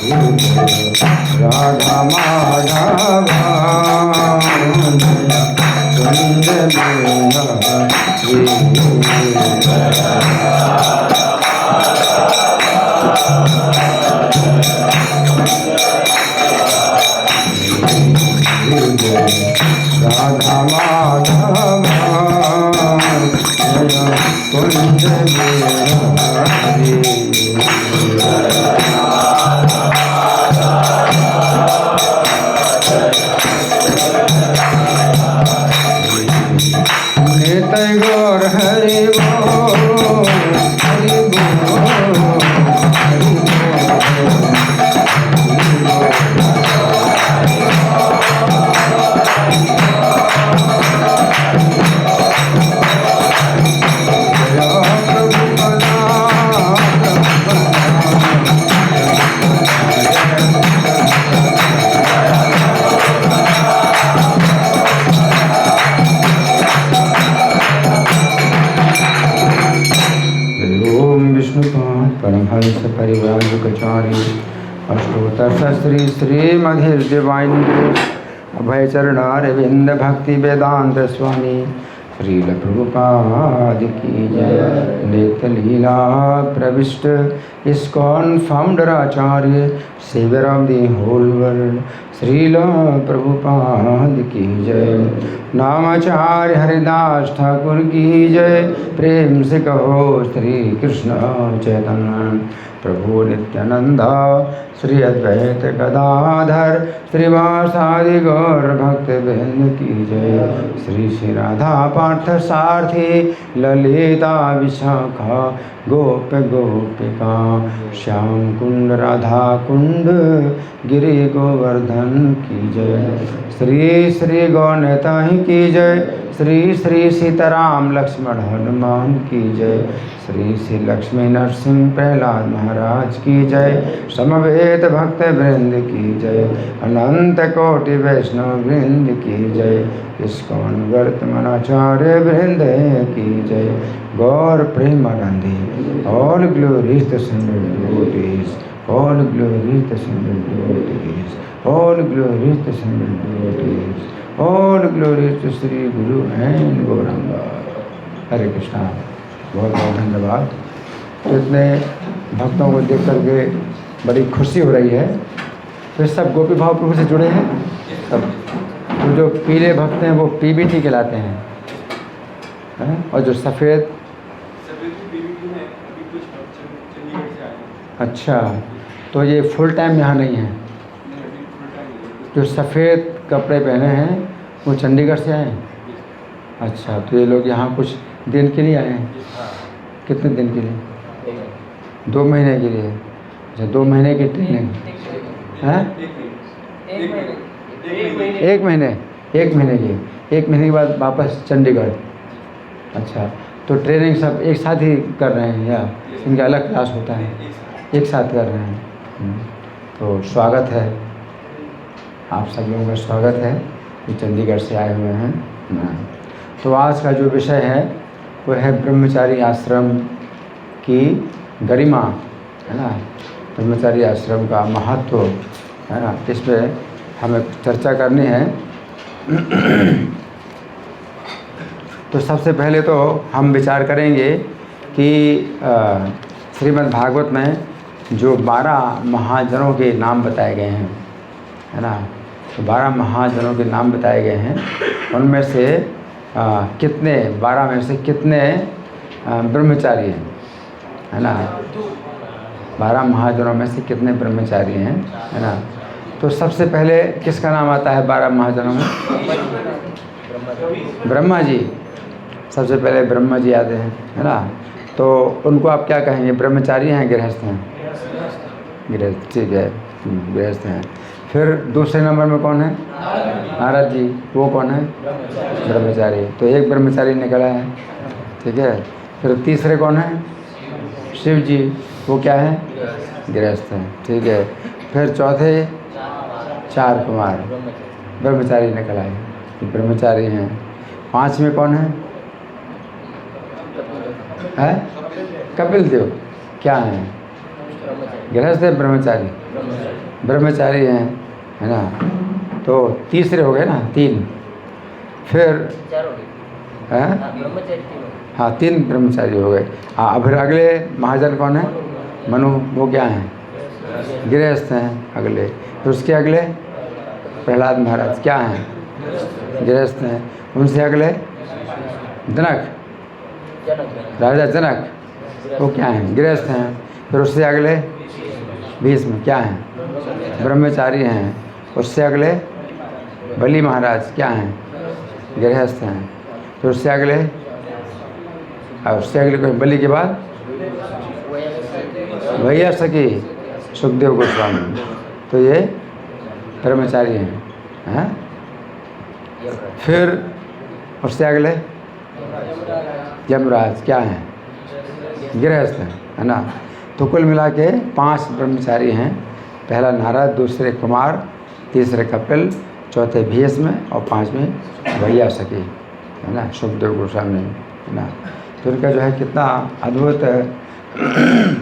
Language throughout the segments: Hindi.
राधा माधव कुंज राधा माधव कुंज नित्य गौर हरि बोल हरि बोल हरि परमहंस परिव्राजकाचार्य अष्टोत्तर श्री श्रीमधुर डिवाइन अभय चरणारविंद भक्ति वेदांत स्वामी श्रील प्रभुपाद की जय। नित्य लीला प्रविष्ट ISKCON founder acharya saviour of the whole world Srila Prabhupada की जय। नामाचार्य हरिदास ठाकुर की जय। प्रेम से कहो श्री कृष्ण चैतन्य प्रभु नित्यानंद श्री अद्वैत गदाधर श्रीवासादि गौर भक्त वृंद की जय। श्री श्री राधा पार्थ सारथी ललिता विशाखा गोप गोपिका श्याम कुंड राधा कुंड गिरि गोवर्धन की जय। श्री श्री गौनताही की जय। श्री श्री सीताराम लक्ष्मण हनुमान की जय। श्री श्री लक्ष्मी नरसिंह प्रहलाद महाराज की जय। समवेत भक्त वृंद की जय। अनंत कोटि वैष्णव वृंद की जय। इस्कॉन वर्तमानाचार्य वृंद की जय। Gaura Premanandi all glories the single devotees all glories the single devotees all glories the single devotees all glories to Shri Guru and Gaurang. हरे कृष्णा। बहुत बहुत धन्यवाद। तो इतने भक्तों को देख करके बड़ी खुशी हो रही है। तो सब गोपी भाव प्रभु से जुड़े हैं सब। तो जो पीले भक्त हैं वो पीबीटी कहलाते हैं, और जो सफ़ेद अच्छा, तो ये फुल टाइम यहाँ नहीं है। जो सफ़ेद कपड़े पहने हैं वो चंडीगढ़ से आए हैं। अच्छा, तो ये लोग यहाँ कुछ दिन के लिए आए हैं। कितने दिन के लिए? 2 महीने के लिए। अच्छा, 2 महीने की ट्रेनिंग है। 1 महीने की 1 महीने के बाद वापस चंडीगढ़। अच्छा, तो ट्रेनिंग सब एक साथ ही कर रहे हैं या इनका अलग क्लास होता है? एक साथ कर रहे हैं। तो स्वागत है, आप सब लोगों का स्वागत है कि चंडीगढ़ से आए हुए हैं। तो आज का जो विषय है वो है ब्रह्मचारी आश्रम की गरिमा, है ना। ब्रह्मचारी आश्रम का महत्व, है ना, इस पर हमें चर्चा करनी है। तो सबसे पहले तो हम विचार करेंगे कि श्रीमद् भागवत में जो 12 महाजनों के नाम बताए गए हैं, है ना, तो 12 महाजनों के नाम बताए गए हैं। उनमें से कितने 12 में से कितने ब्रह्मचारी हैं, है ना। 12 महाजनों में से कितने ब्रह्मचारी हैं, है ना। तो सबसे पहले किसका नाम आता है 12 महाजनों में? ब्रह्मा जी। सबसे पहले ब्रह्मा जी आते हैं, है ना। तो उनको आप क्या कहेंगे? ब्रह्मचारी हैं, गृहस्थ हैं? गृहस्थ, ठीक है, गृहस्थ हैं। फिर दूसरे नंबर में कौन है? नारद जी। वो कौन है? ब्रह्मचारी। तो एक ब्रह्मचारी निकला है, ठीक है। फिर तीसरे कौन है? शिव जी। वो क्या है? गृहस्थ हैं, ठीक है। फिर चौथे 4 कुमार ब्रह्मचारी निकल आए, ब्रह्मचारी हैं। 5 में कौन है? कपिल देव। क्या है? गृहस्थ है, ब्रह्मचारी? ब्रह्मचारी हैं, है ना। तो तीसरे हो गए ना, 3। फिर हाँ 3 ब्रह्मचारी हो गए। हाँ अब फिर अगले महाजन कौन है? मनु। वो क्या हैं? गृहस्थ हैं अगले। फिर उसके अगले प्रहलाद महाराज क्या हैं? गृहस्थ हैं। उनसे अगले जनक, राजा जनक, वो क्या हैं? गृहस्थ हैं। फिर उससे अगले भीष्म क्या हैं? ब्रह्मचारी हैं। उससे अगले बलि महाराज क्या हैं? गृहस्थ हैं। फिर उससे अगले कोई बलि के बाद भैया सखी सुखदेव गोस्वामी, तो ये ब्रह्मचारी हैं। फिर उससे अगले यमराज क्या हैं? गृहस्थ हैं, है ना। तो कुल मिला के 5 ब्रह्मचारी हैं। पहला नारद, दूसरे कुमार, तीसरे कपिल, चौथे भीष्म और 5वें भैया सखी, है ना, सुखदेव गोस्वामी, है ना। तो उनका जो है कितना अद्भुत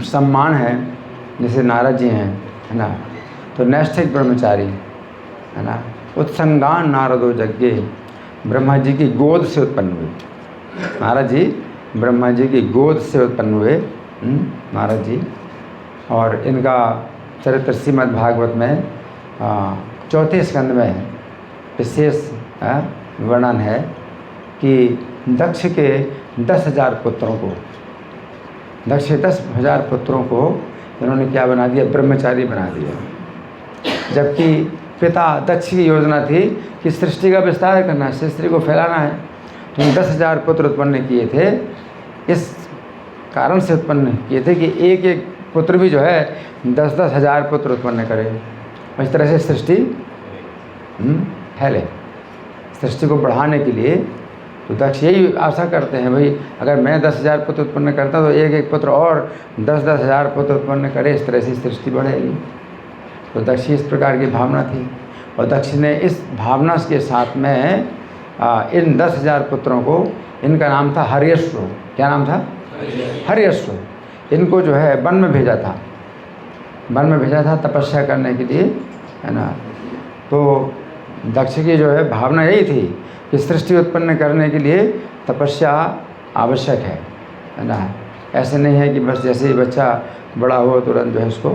सम्मान है। जैसे नारद जी हैं, है ना, तो नैष्ठिक ब्रह्मचारी, है ना। उत्संगान नारदो यज्ञे, ब्रह्मा जी की गोद से उत्पन्न हुए। नारद जी ब्रह्मा जी की गोद से उत्पन्न हुए नारद जी। और इनका चरित्र श्रीमद् भागवत में 4थे स्कंद में विशेष वर्णन है कि दक्ष के 10,000 पुत्रों को, दक्ष के 10,000 पुत्रों को इन्होंने क्या बना दिया? ब्रह्मचारी बना दिया। जबकि पिता दक्ष की योजना थी कि सृष्टि का विस्तार करना है, सृष्टि को फैलाना है। तो 10,000 पुत्र उत्पन्न किए थे। इस कारण से उत्पन्न किए थे कि एक एक पुत्र भी जो है 10-10 हज़ार पुत्र उत्पन्न करे। इस तरह से सृष्टि फैले। सृष्टि को बढ़ाने के लिए तो दक्ष यही आशा करते हैं, भाई अगर मैं 10,000 पुत्र उत्पन्न करता तो एक एक पुत्र और 10-10 हज़ार पुत्र उत्पन्न करे, इस तरह से सृष्टि बढ़ेगी। तो दक्ष की इस प्रकार की भावना थी। और दक्ष ने इस भावना के साथ में इन 10,000 पुत्रों को, इनका नाम था हर्यश्व। क्या नाम था? हर्यश्व। इनको जो है वन में भेजा था, वन में भेजा था तपस्या करने के लिए, है ना। तो दक्ष की जो है भावना यही थी कि सृष्टि उत्पन्न करने के लिए तपस्या आवश्यक है ना। ऐसे नहीं है कि बस जैसे ही बच्चा बड़ा हो तुरंत जो है उसको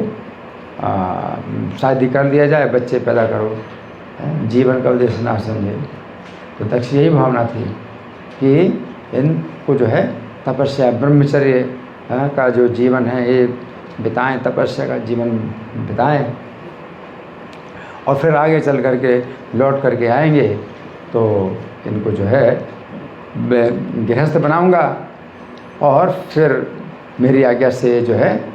शादी कर दिया जाए, बच्चे पैदा करो, जीवन का उद्देश्य ना समझे। तो दक्ष यही भावना थी कि इनको जो है तपस्या, ब्रह्मचर्य का जो जीवन है ये बिताएं, तपस्या का जीवन बिताएं, और फिर आगे चल करके लौट करके आएंगे तो इनको जो है गृहस्थ बनाऊंगा और फिर मेरी आज्ञा से जो है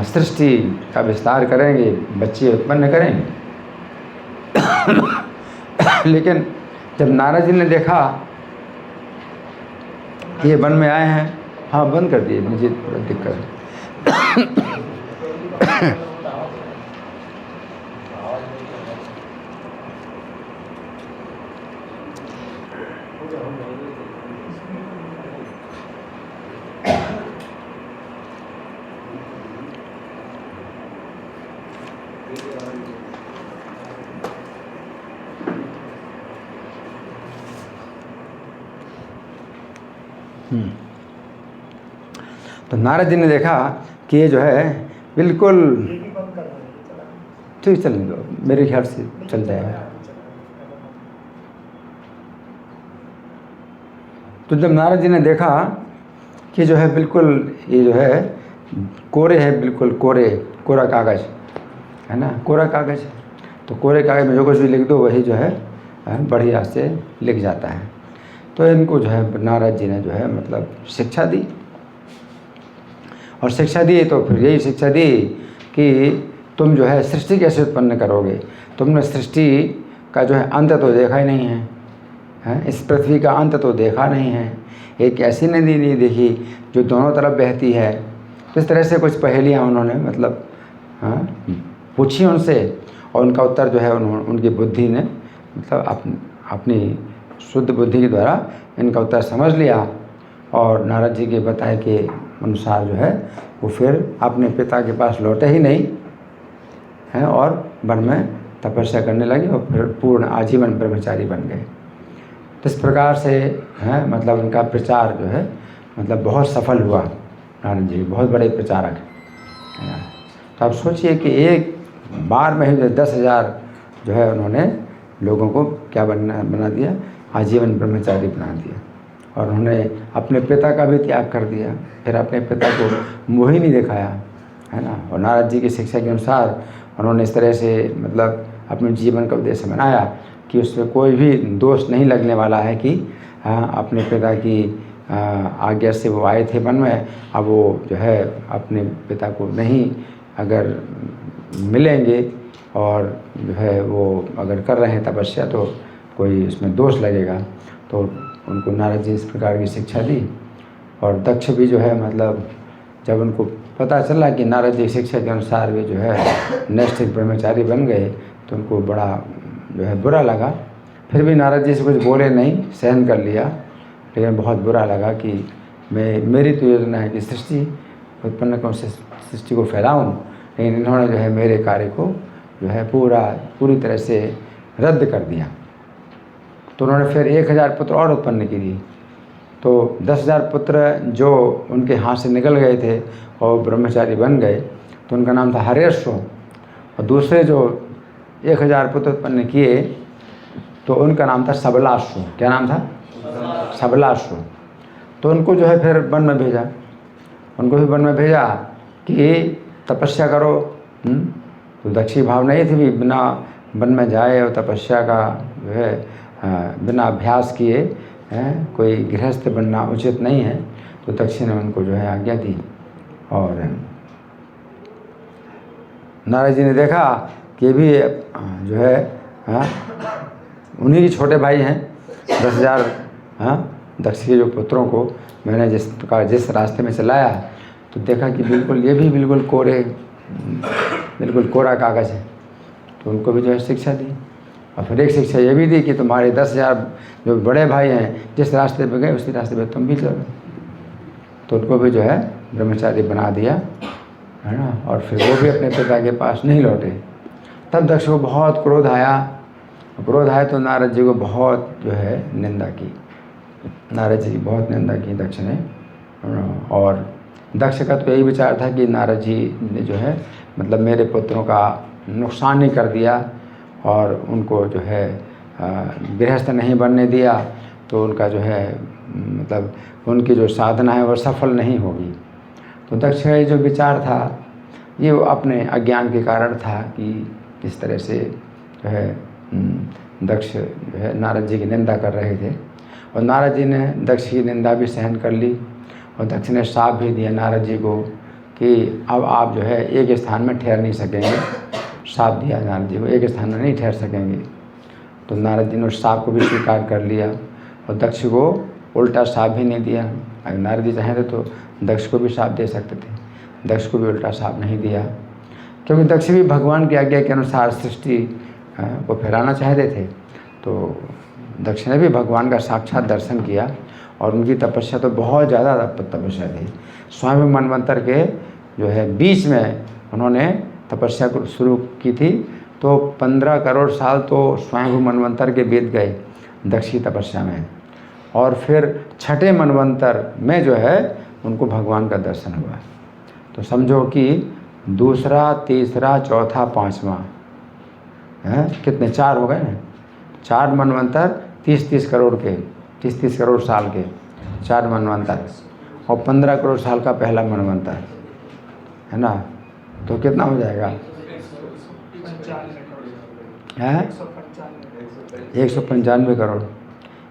सृष्टि का विस्तार करेंगे, बच्चे उत्पन्न करेंगे। लेकिन जब नारद जी ने देखा कि ये वन में आए हैं, हाँ बंद कर दिए, मुझे थोड़ा दिक्कत है। तो नारद जी ने देखा कि ये जो है बिल्कुल ठीक, चलने दो, मेरे ख्याल से चल जाएगा। तो जब नारद जी ने देखा कि जो है बिल्कुल ये जो है कोरे है, बिल्कुल कोरा कागज़ है ना, कोरा कागज़। तो कोरे कागज़ में जो कुछ भी लिख दो वही जो है बढ़िया से लिख जाता है। तो इनको जो है नारद जी ने जो है मतलब शिक्षा दी, और शिक्षा दी तो फिर यही शिक्षा दी कि तुम जो है सृष्टि कैसे उत्पन्न करोगे। तुमने सृष्टि का जो है अंत तो देखा ही नहीं है, इस पृथ्वी का अंत तो देखा नहीं है, एक ऐसी नदी नहीं देखी जो दोनों तरफ बहती है। तो इस तरह से कुछ पहेलियाँ उन्होंने मतलब पूछी उनसे, और उनका उत्तर जो है उनकी बुद्धि ने मतलब अपनी शुद्ध बुद्धि के द्वारा इनका उत्तर समझ लिया, और नारद जी के बताए के अनुसार जो है वो फिर अपने पिता के पास लौटे ही नहीं, हैं और वन में तपस्या करने लगे और फिर पूर्ण आजीवन ब्रह्मचारी बन गए। तो इस प्रकार से है मतलब उनका प्रचार जो है मतलब बहुत सफल हुआ। नारद जी बहुत बड़े प्रचारक हैं। तो आप सोचिए कि एक बार में ही 10,000 जो है उन्होंने लोगों को क्या बना दिया, आजीवन ब्रह्मचारी बना दिया। और उन्होंने अपने पिता का भी त्याग कर दिया, फिर अपने पिता को मुँह ही नहीं दिखाया, है ना। और नारद जी की शिक्षा के अनुसार उन्होंने इस तरह से मतलब अपने जीवन का उद्देश्य बनाया कि उसमें कोई भी दोष नहीं लगने वाला है कि अपने पिता की आज्ञा से वो आए थे वन में, अब वो जो है अपने पिता को नहीं अगर मिलेंगे और जो है वो अगर कर रहे हैं तपस्या तो कोई इसमें दोष लगेगा। तो उनको नारद जी इस प्रकार की शिक्षा दी। और दक्ष भी जो है मतलब जब उनको पता चला कि नारद जी की शिक्षा के अनुसार वे जो है नैष्ठिक ब्रह्मचारी बन गए तो उनको बड़ा जो है बुरा लगा। फिर भी नारद जी से कुछ बोले नहीं, सहन कर लिया। लेकिन बहुत बुरा लगा कि मेरी तो योजना है कि सृष्टि उत्पन्न करूँ, सृष्टि को फैलाऊँ, लेकिन इन्होंने जो है मेरे कार्य को जो है पूरी तरह से रद्द कर दिया। तो उन्होंने फिर 1000 पुत्र और उत्पन्न किए। तो 10,000 पुत्र जो उनके हाथ से निकल गए थे और ब्रह्मचारी बन गए तो उनका नाम था हरेश्व। और दूसरे जो 1000 पुत्र उत्पन्न किए तो उनका नाम था सबलाश्व। क्या नाम था? सबलाश्व। तो उनको जो है फिर वन में भेजा, उनको भी वन में भेजा कि तपस्या करो। तो दक्षी भावना ये थी भी बिना वन में जाए और तपस्या का जो है बिना अभ्यास किए कोई गृहस्थ बनना उचित नहीं है। तो दक्षी ने उनको जो है आज्ञा दी। और नारद जी ने देखा कि भी जो है उन्हीं के छोटे भाई हैं। 10,000 दक्ष के जो पुत्रों को मैंने जिस रास्ते में चलाया तो देखा कि बिल्कुल ये भी बिल्कुल कोरा कागज़ है। तो उनको भी जो है शिक्षा दी। और फिर एक शिक्षा ये भी दी कि तुम्हारे 10,000 जो बड़े भाई हैं जिस रास्ते पे गए उसी रास्ते पे तुम भी चलो। तो उनको भी जो है ब्रह्मचारी बना दिया, है ना। और फिर वो भी अपने पिता के पास नहीं लौटे। तब दक्ष को बहुत क्रोध आया तो नारद जी को बहुत जो है निंदा की। नारद जी की बहुत निंदा की दक्ष ने। और दक्ष का तो यही विचार था कि नारद जी ने जो है मतलब मेरे पुत्रों का नुकसान ही कर दिया और उनको जो है गृहस्थ नहीं बनने दिया तो उनका जो है मतलब उनकी जो साधना है वो सफल नहीं होगी। तो दक्ष का ये जो विचार था ये वो अपने अज्ञान के कारण था कि इस तरह से जो है दक्ष जो है नारद जी की निंदा कर रहे थे। और नारद जी ने दक्ष की निंदा भी सहन कर ली। और दक्ष ने श्राप भी दिया नारद जी को कि अब आप जो है एक स्थान में ठहर नहीं सकेंगे। श्राप दिया नारद जी को, एक स्थान में नहीं ठहर सकेंगे। तो नारद जी ने उस श्राप को भी स्वीकार कर लिया और दक्ष को उल्टा श्राप भी नहीं दिया। अगर नारद जी चाहें तो दक्ष को भी श्राप दे सकते थे, दक्ष को भी उल्टा श्राप नहीं दिया, क्योंकि दक्ष भी भगवान की आज्ञा के अनुसार सृष्टि को फैलाना चाहते थे। तो दक्ष ने भी भगवान का साक्षात दर्शन किया और उनकी तपस्या तो बहुत ज़्यादा तपस्या थी। स्वयं मनवंतर के जो है बीच में उन्होंने तपस्या को शुरू की थी। तो 15 करोड़ साल तो स्वयं मनवंतर के बीत गए दक्ष की तपस्या में। और फिर छठे मनवंतर में जो है उनको भगवान का दर्शन हुआ। तो समझो कि दूसरा, तीसरा, चौथा, पाँचवा कितने 4 हो गए ना। 4 मनवंतर 30-30 करोड़ के, 30-30 करोड़ साल के 4 मनवंतर और 15 करोड़ साल का पहला मनवंतर, है ना। तो कितना हो जाएगा? 195 करोड़।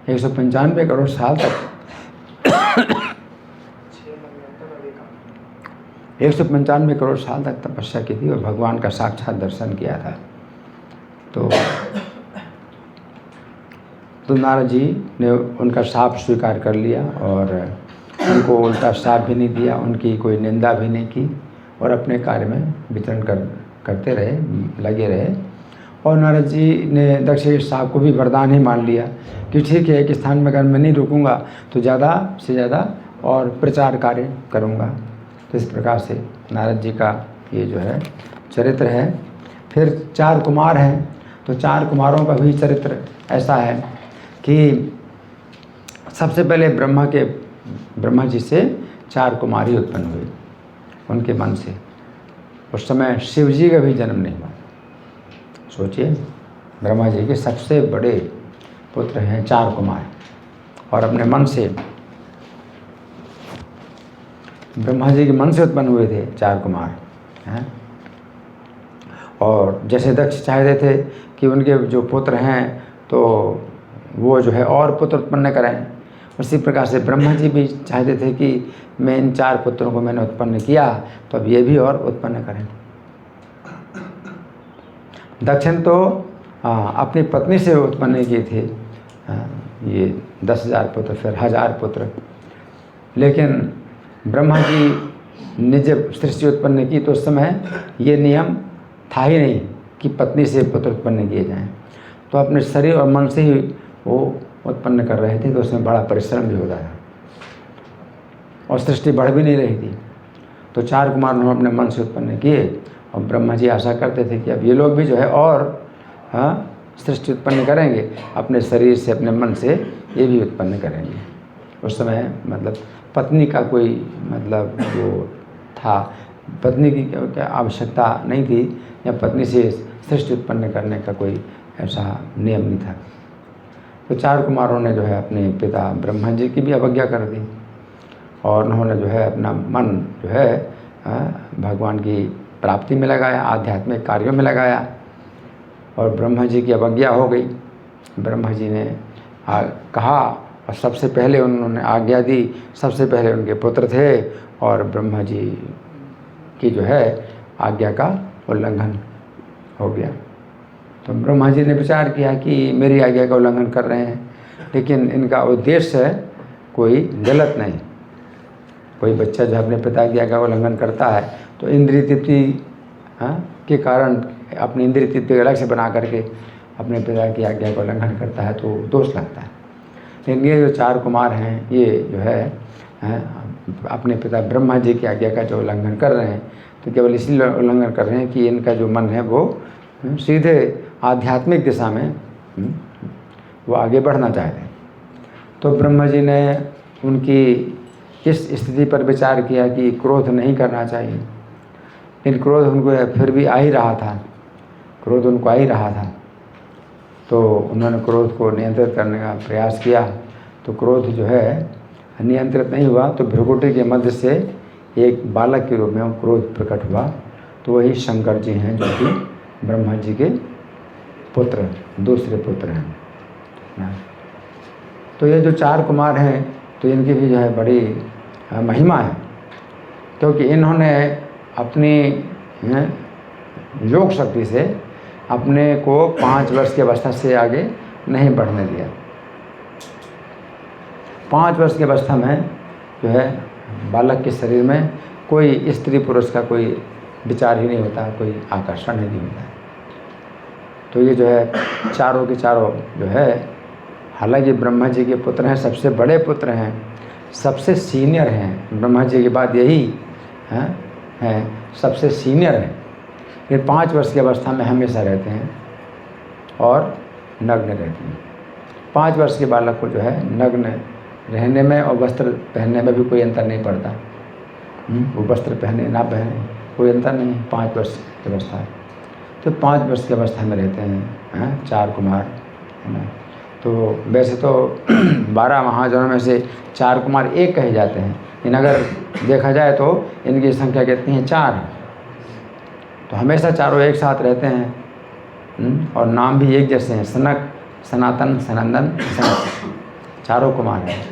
195 करोड़ साल तक 195 करोड़ साल तक तपस्या की थी और भगवान का साक्षात दर्शन किया था। तो नारद जी ने उनका श्राप स्वीकार कर लिया और उनको उल्टा श्राप भी नहीं दिया, उनकी कोई निंदा भी नहीं की और अपने कार्य में विचरण करते रहे, लगे रहे। और नारद जी ने दक्ष के श्राप को भी वरदान ही मान लिया कि ठीक है, एक स्थान में अगर मैं नहीं रुकूंगा तो ज़्यादा से ज़्यादा और प्रचार कार्य करूंगा। तो इस प्रकार से नारद जी का ये जो है चरित्र है। फिर 4 कुमार हैं, तो 4 कुमारों का भी चरित्र ऐसा है कि सबसे पहले ब्रह्मा जी से 4 कुमारी उत्पन्न हुई उनके मन से। उस समय शिव जी का भी जन्म नहीं हुआ। सोचिए, ब्रह्मा जी के सबसे बड़े पुत्र हैं 4 कुमार, और अपने मन से ब्रह्मा जी के मन से उत्पन्न हुए थे 4 कुमार हैं। और जैसे दक्ष चाहते थे कि उनके जो पुत्र हैं तो वो जो है और पुत्र उत्पन्न करें, उसी प्रकार से ब्रह्मा जी भी चाहते थे कि मैं इन 4 पुत्रों को मैंने उत्पन्न किया तो अब ये भी और उत्पन्न करें। दक्षिण तो अपनी पत्नी से उत्पन्न किए थे ये 10,000 पुत्र, फिर 1000 पुत्र। लेकिन ब्रह्मा जी ने जब सृष्टि उत्पन्न की तो उस समय ये नियम था ही नहीं कि पत्नी से पुत्र उत्पन्न किए जाएं, तो अपने शरीर और मन से ही वो उत्पन्न कर रहे थे, तो उसमें बड़ा परिश्रम भी होता है और सृष्टि बढ़ भी नहीं रही थी। तो 4 कुमार उन्होंने अपने मन से उत्पन्न किए, और ब्रह्मा जी आशा करते थे कि अब ये लोग भी जो है और सृष्टि उत्पन्न करेंगे, अपने शरीर से अपने मन से ये भी उत्पन्न करेंगे। उस समय मतलब पत्नी का कोई मतलब वो था, पत्नी की क्या आवश्यकता नहीं थी, या पत्नी से सृष्टि उत्पन्न करने का कोई ऐसा नियम नहीं था। तो 4 कुमारों ने जो है अपने पिता ब्रह्मा जी की भी अवज्ञा कर दी, और उन्होंने जो है अपना मन जो है भगवान की प्राप्ति में लगाया, आध्यात्मिक कार्यों में लगाया, और ब्रह्मा जी की अवज्ञा हो गई। ब्रह्मा जी ने कहा, और सबसे पहले उन्होंने आज्ञा दी, सबसे पहले उनके पुत्र थे, और ब्रह्मा जी की जो है आज्ञा का उल्लंघन हो गया। तो ब्रह्मा जी ने विचार किया कि मेरी आज्ञा का उल्लंघन कर रहे हैं, लेकिन इनका उद्देश्य कोई गलत नहीं। कोई बच्चा जो अपने पिता की आज्ञा का उल्लंघन करता है तो इंद्रिय तृप्ति के कारण अपनी इंद्रिय तृप्ति अलग से बना करके अपने पिता की आज्ञा का उल्लंघन करता है तो दोष लगता है। लेकिन ये जो 4 कुमार हैं, ये जो है अपने पिता ब्रह्मा जी की आज्ञा का जो उल्लंघन कर रहे हैं, तो केवल इसलिए उल्लंघन कर रहे हैं कि इनका जो मन है वो सीधे आध्यात्मिक दिशा में वो आगे बढ़ना चाहते हैं। तो ब्रह्मा जी ने उनकी इस स्थिति पर विचार किया कि क्रोध नहीं करना चाहिए, लेकिन क्रोध उनको फिर भी आ ही रहा था, क्रोध उनको आ ही रहा था। तो उन्होंने क्रोध को नियंत्रित करने का प्रयास किया, तो क्रोध जो है नियंत्रित नहीं हुआ, तो भ्रुकुटी के मध्य से एक बालक के रूप में वो क्रोध प्रकट हुआ। तो वही शंकर जी हैं जो कि ब्रह्मा जी के पुत्र, दूसरे पुत्र हैं। तो ये जो 4 कुमार हैं, तो इनकी भी जो है बड़ी महिमा है, क्योंकि इन्होंने अपनी योग शक्ति से अपने को 5 वर्ष की अवस्था से आगे नहीं बढ़ने दिया। 5 वर्ष की अवस्था में जो है बालक के शरीर में कोई स्त्री पुरुष का कोई विचार ही नहीं होता, कोई आकर्षण ही नहीं होता। तो ये जो है चारों के चारों जो है, हालांकि ब्रह्मा जी के पुत्र हैं, सबसे बड़े पुत्र हैं, सबसे सीनियर हैं, ब्रह्मा जी के बाद यही हैं सबसे सीनियर हैं। ये 5 वर्ष की अवस्था में हमेशा रहते हैं और नग्न रहते हैं। 5 वर्ष के बालक को जो है नग्न रहने में और वस्त्र पहनने में भी कोई अंतर नहीं पड़ता। वो वस्त्र पहने ना पहने कोई अंतर नहीं, 5 वर्ष की अवस्था है। तो 5 वर्ष की अवस्था में रहते हैं 4 कुमार, है ना। तो वैसे तो 12 महाजनों में से 4 कुमार एक कहे जाते हैं, लेकिन अगर देखा जाए तो इनकी संख्या कितनी है, 4 है। तो हमेशा चारों एक साथ रहते हैं और नाम भी एक जैसे हैं, सनक, सनातन, सनंदन, सनक, चारों कुमार हैं।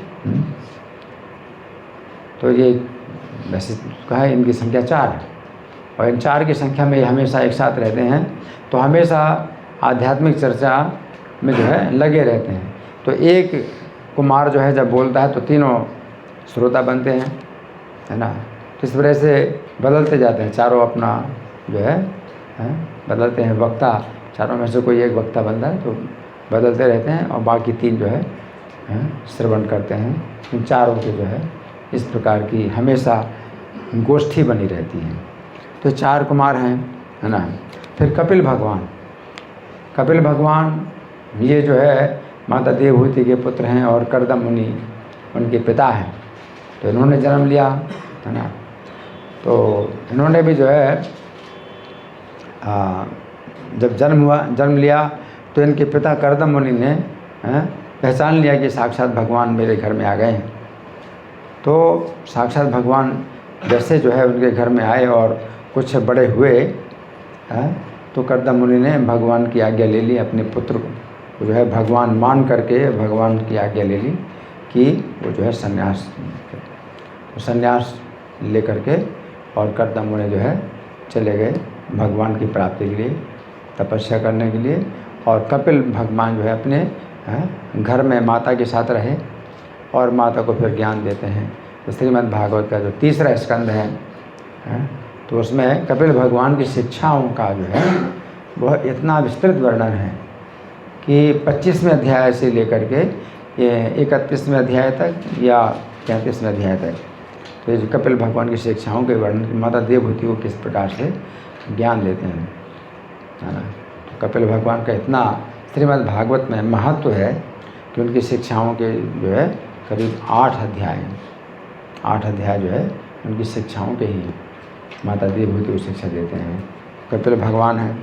तो ये वैसे कहा है इनकी संख्या 4 है, और इन 4 की संख्या में ये हमेशा एक साथ रहते हैं, तो हमेशा आध्यात्मिक चर्चा में जो है लगे रहते हैं। तो एक कुमार जो है जब बोलता है तो तीनों श्रोता बनते हैं, है ना। तो इस तरह से बदलते जाते हैं, चारों अपना जो है बदलते हैं वक्ता, चारों में से कोई एक वक्ता बनता है तो बदलते रहते हैं, और बाकी 3 जो है श्रवण करते हैं। इन चारों के जो है इस प्रकार की हमेशा गोष्ठी बनी रहती है। तो 4 कुमार हैं, है ना। फिर कपिल भगवान ये जो है माता देवहूति के पुत्र हैं और कर्दम मुनि उनके पिता हैं। तो इन्होंने जन्म लिया, है ना। तो इन्होंने भी जो है जब जन्म लिया तो इनके पिता कर्दम मुनि ने पहचान लिया कि साक्षात भगवान मेरे घर में आ गए हैं। तो साक्षात भगवान जैसे जो है उनके घर में आए और कुछ बड़े हुए तो कर्दम मुनि ने भगवान की आज्ञा ले ली, अपने पुत्र को जो है भगवान मान करके भगवान की आज्ञा ले ली कि वो जो है संन्यास ले करके और कर्दम मुनि जो है चले गए भगवान की प्राप्ति के लिए, तपस्या करने के लिए। और कपिल भगवान जो है अपने घर में माता के साथ रहे और माता को फिर ज्ञान देते हैं। तो श्रीमद् भागवत का जो 3रा स्कंद है तो उसमें कपिल भगवान की शिक्षाओं का जो है वह इतना विस्तृत वर्णन है कि 25वें अध्याय से लेकर के ये 31वें अध्याय तक या 33वें अध्याय तक, तो ये जो कपिल भगवान की शिक्षाओं के वर्णन की माता देवहूति को किस प्रकार से ज्ञान देते हैं, है ना। तो कपिल भगवान का इतना श्रीमद् भागवत में महत्व है कि उनकी शिक्षाओं के जो है करीब 8 अध्याय जो है उनकी शिक्षाओं के ही माता देवहूति को शिक्षा देते हैं। कपिल भगवान हैं।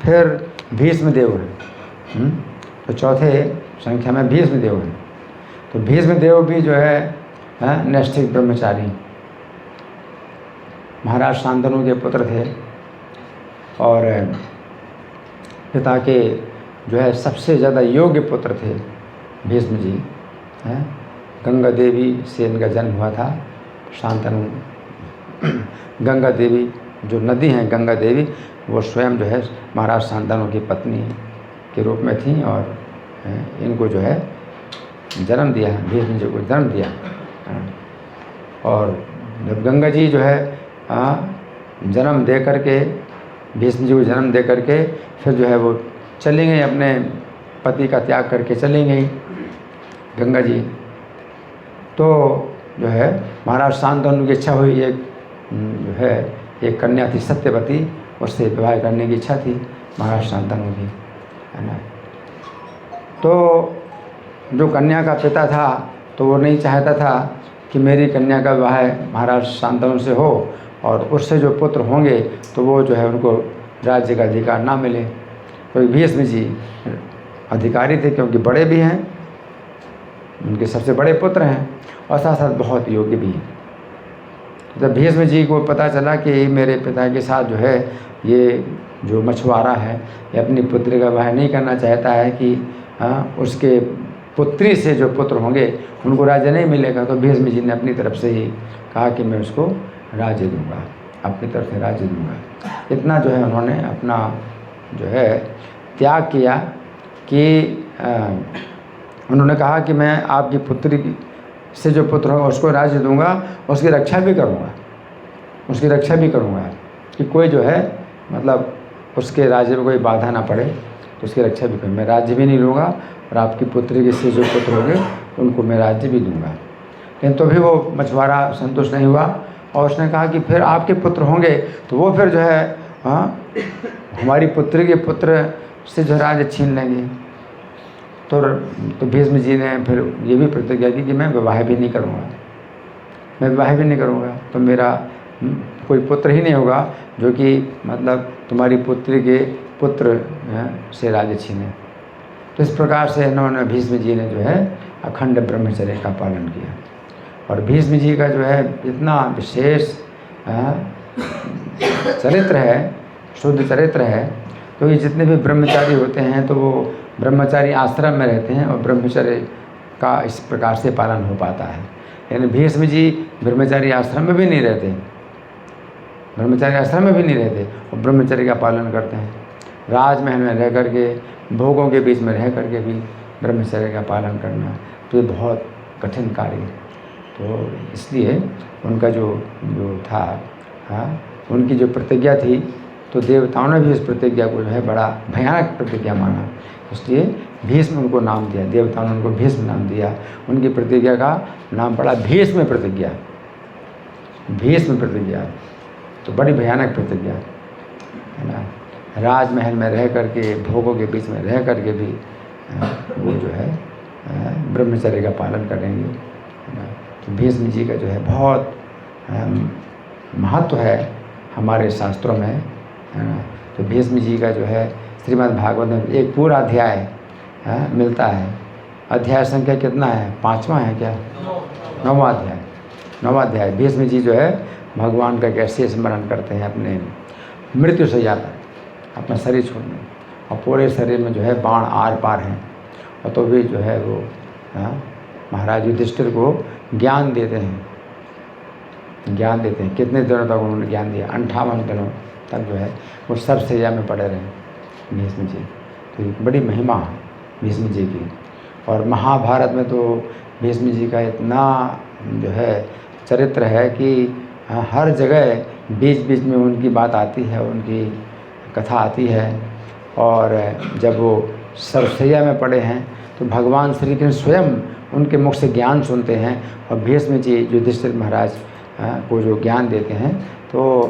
फिर भीष्म देव हैं, तो चौथे संख्या में भीष्म देव हैं। तो भीष्म देव भी जो है नैष्ठिक ब्रह्मचारी महाराज शांतनु के पुत्र थे और पिता के जो है सबसे ज़्यादा योग्य पुत्र थे भीष्म जी हैं। गंगा देवी से इनका जन्म हुआ था। शांतनु गंगा देवी जो नदी हैं, गंगा देवी वो स्वयं जो है महाराज शांतनु की पत्नी के रूप में थी और इनको जो है जन्म दिया, भीष्म जी को जन्म दिया। और जब गंगा जी जो है जन्म दे करके भीष्म जी को जन्म दे करके फिर जो है वो चली गई, अपने पति का त्याग करके चली गई गंगा जी। तो जो है महाराज शांतनु की इच्छा हुई, एक जो है एक कन्या थी सत्यवती, उससे विवाह करने की इच्छा थी महाराज शांतनु की, है ना। तो जो कन्या का पिता था तो वो नहीं चाहता था कि मेरी कन्या का विवाह महाराज शांतनु से हो और उससे जो पुत्र होंगे तो वो जो है उनको राज्य का अधिकार ना मिले। तो भीष्म जी अधिकारी थे क्योंकि बड़े भी हैं, उनके सबसे बड़े पुत्र हैं और साथ साथ बहुत योग्य भी हैं। जब भीष्म जी को पता चला कि मेरे पिता के साथ जो है ये जो मछुआरा है ये अपनी पुत्री का विवाह नहीं करना चाहता है कि उसके पुत्री से जो पुत्र होंगे उनको राज्य नहीं मिलेगा, तो भीष्म जी ने अपनी तरफ से ही कहा कि मैं उसको राज्य दूंगा, अपनी तरफ से राज्य दूंगा। इतना जो है उन्होंने अपना जो है त्याग किया कि उन्होंने कहा कि मैं आपकी पुत्री से जो पुत्र होगा उसको राज्य दूंगा, उसकी रक्षा भी करूंगा कि कोई जो है मतलब उसके राज्य में कोई बाधा ना पड़े, तो उसकी रक्षा भी करूँगा। मैं राज्य भी नहीं लूँगा और आपकी पुत्री के से जो पुत्र होंगे उनको मैं राज्य भी दूंगा। लेकिन तो भी वो मछुआरा संतुष्ट नहीं हुआ और उसने कहा कि फिर आपके पुत्र होंगे तो वो फिर जो है हमारी पुत्री के पुत्र से जो राज्य छीन लेंगे। तो भीष्म जी ने फिर ये भी प्रतिज्ञा की कि मैं विवाह भी नहीं करूँगा, तो मेरा कोई पुत्र ही नहीं होगा जो कि मतलब तुम्हारी पुत्री के पुत्र से राज्य छीने। तो इस प्रकार से इन्होंने भीष्म जी ने जो है अखंड ब्रह्मचर्य का पालन किया। और भीष्म जी का जो है इतना विशेष चरित्र है, शुद्ध चरित्र है, क्योंकि जितने भी ब्रह्मचारी होते हैं तो वो ब्रह्मचारी आश्रम में रहते हैं और ब्रह्मचर्य का इस प्रकार से पालन हो पाता है। यानी भीष्म जी ब्रह्मचारी आश्रम में भी नहीं रहते, और ब्रह्मचर्य का पालन करते हैं। राजमहल में रह करके, भोगों के बीच में रह करके भी ब्रह्मचर्य का पालन करना तो ये बहुत कठिन कार्य है। तो इसलिए उनका जो था उनकी जो प्रतिज्ञा थी तो देवताओं ने भी इस प्रतिज्ञा को जो है बड़ा भयानक प्रतिज्ञा माना, इसलिए भीष्म उनको नाम दिया, देवताओं ने उनको भीष्म नाम दिया। उनकी प्रतिज्ञा का नाम पड़ा भीष्म प्रतिज्ञा, तो बड़ी भयानक प्रतिज्ञा। है ना। राजमहल में रह करके, भोगों के बीच में रह करके भी वो जो है ब्रह्मचर्य का पालन करेंगे, है ना। तो भीष्म जी का जो है बहुत महत्व है हमारे शास्त्रों में, है ना। तो भीष्म जी का जो है श्रीमद् भागवत में एक पूरा अध्याय मिलता है। अध्याय संख्या कितना है? 5वां है क्या? 9वां अध्याय। 9वां अध्याय। भीष्म जी जो है भगवान का कैसे स्मरण करते हैं अपने मृत्यु से जाता है, अपना शरीर छोड़ने, और पूरे शरीर में जो है बाण आर पार हैं, और तो भी जो है वो महाराज युधिष्ठिर को ज्ञान देते हैं, ज्ञान देते हैं। कितने दिनों तक उन्होंने ज्ञान दिया? 58 दिनों तक जो है वो सरसैया में पड़े रहे भीष्म जी। तो एक बड़ी महिमा भीष्म जी की। और महाभारत में तो भीष्म जी का इतना जो है चरित्र है कि हर जगह बीच बीच में उनकी बात आती है, उनकी कथा आती है। और जब वो सरसैया में पड़े हैं तो भगवान श्री कृष्ण स्वयं उनके मुख से ज्ञान सुनते हैं, और भीष्म जी युधिष्ठिर महाराज को जो ज्ञान देते हैं, तो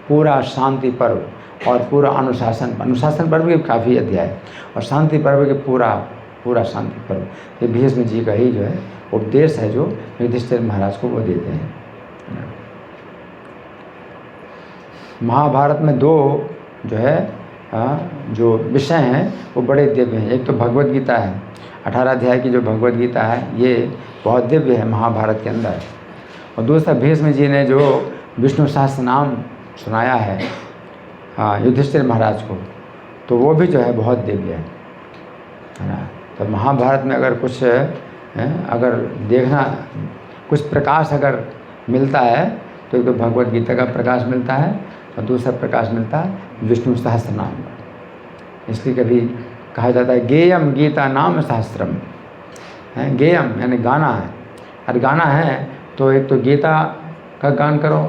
पूरा शांति पर्व और पूरा अनुशासन पर्व के काफ़ी अध्याय, और शांति पर्व के पूरा शांति पर्व ये भीष्म जी का ही जो है उपदेश है, जो युधिष्ठिर महाराज को वो देते हैं। महाभारत में 2 जो है जो विषय हैं वो बड़े दिव्य हैं। एक तो भगवत गीता है, 18 अध्याय की जो भगवत गीता है ये बहुत दिव्य है महाभारत के अंदर। और दूसरा भीष्म जी ने जो विष्णु सहस्त्र नाम सुनाया है युधिष्ठिर महाराज को, तो वो भी जो है बहुत दिव्य है ना। तो महाभारत में अगर कुछ अगर देखना, कुछ प्रकाश अगर मिलता है तो एक तो भगवत गीता का प्रकाश मिलता है, और दूसरा प्रकाश मिलता है विष्णु सहस्त्र नाम का। इसलिए कभी कहा जाता है गेयम गीता नाम सहस्त्रम, है गेयम यानी गाना है। और गाना है तो एक तो गीता का गान करो,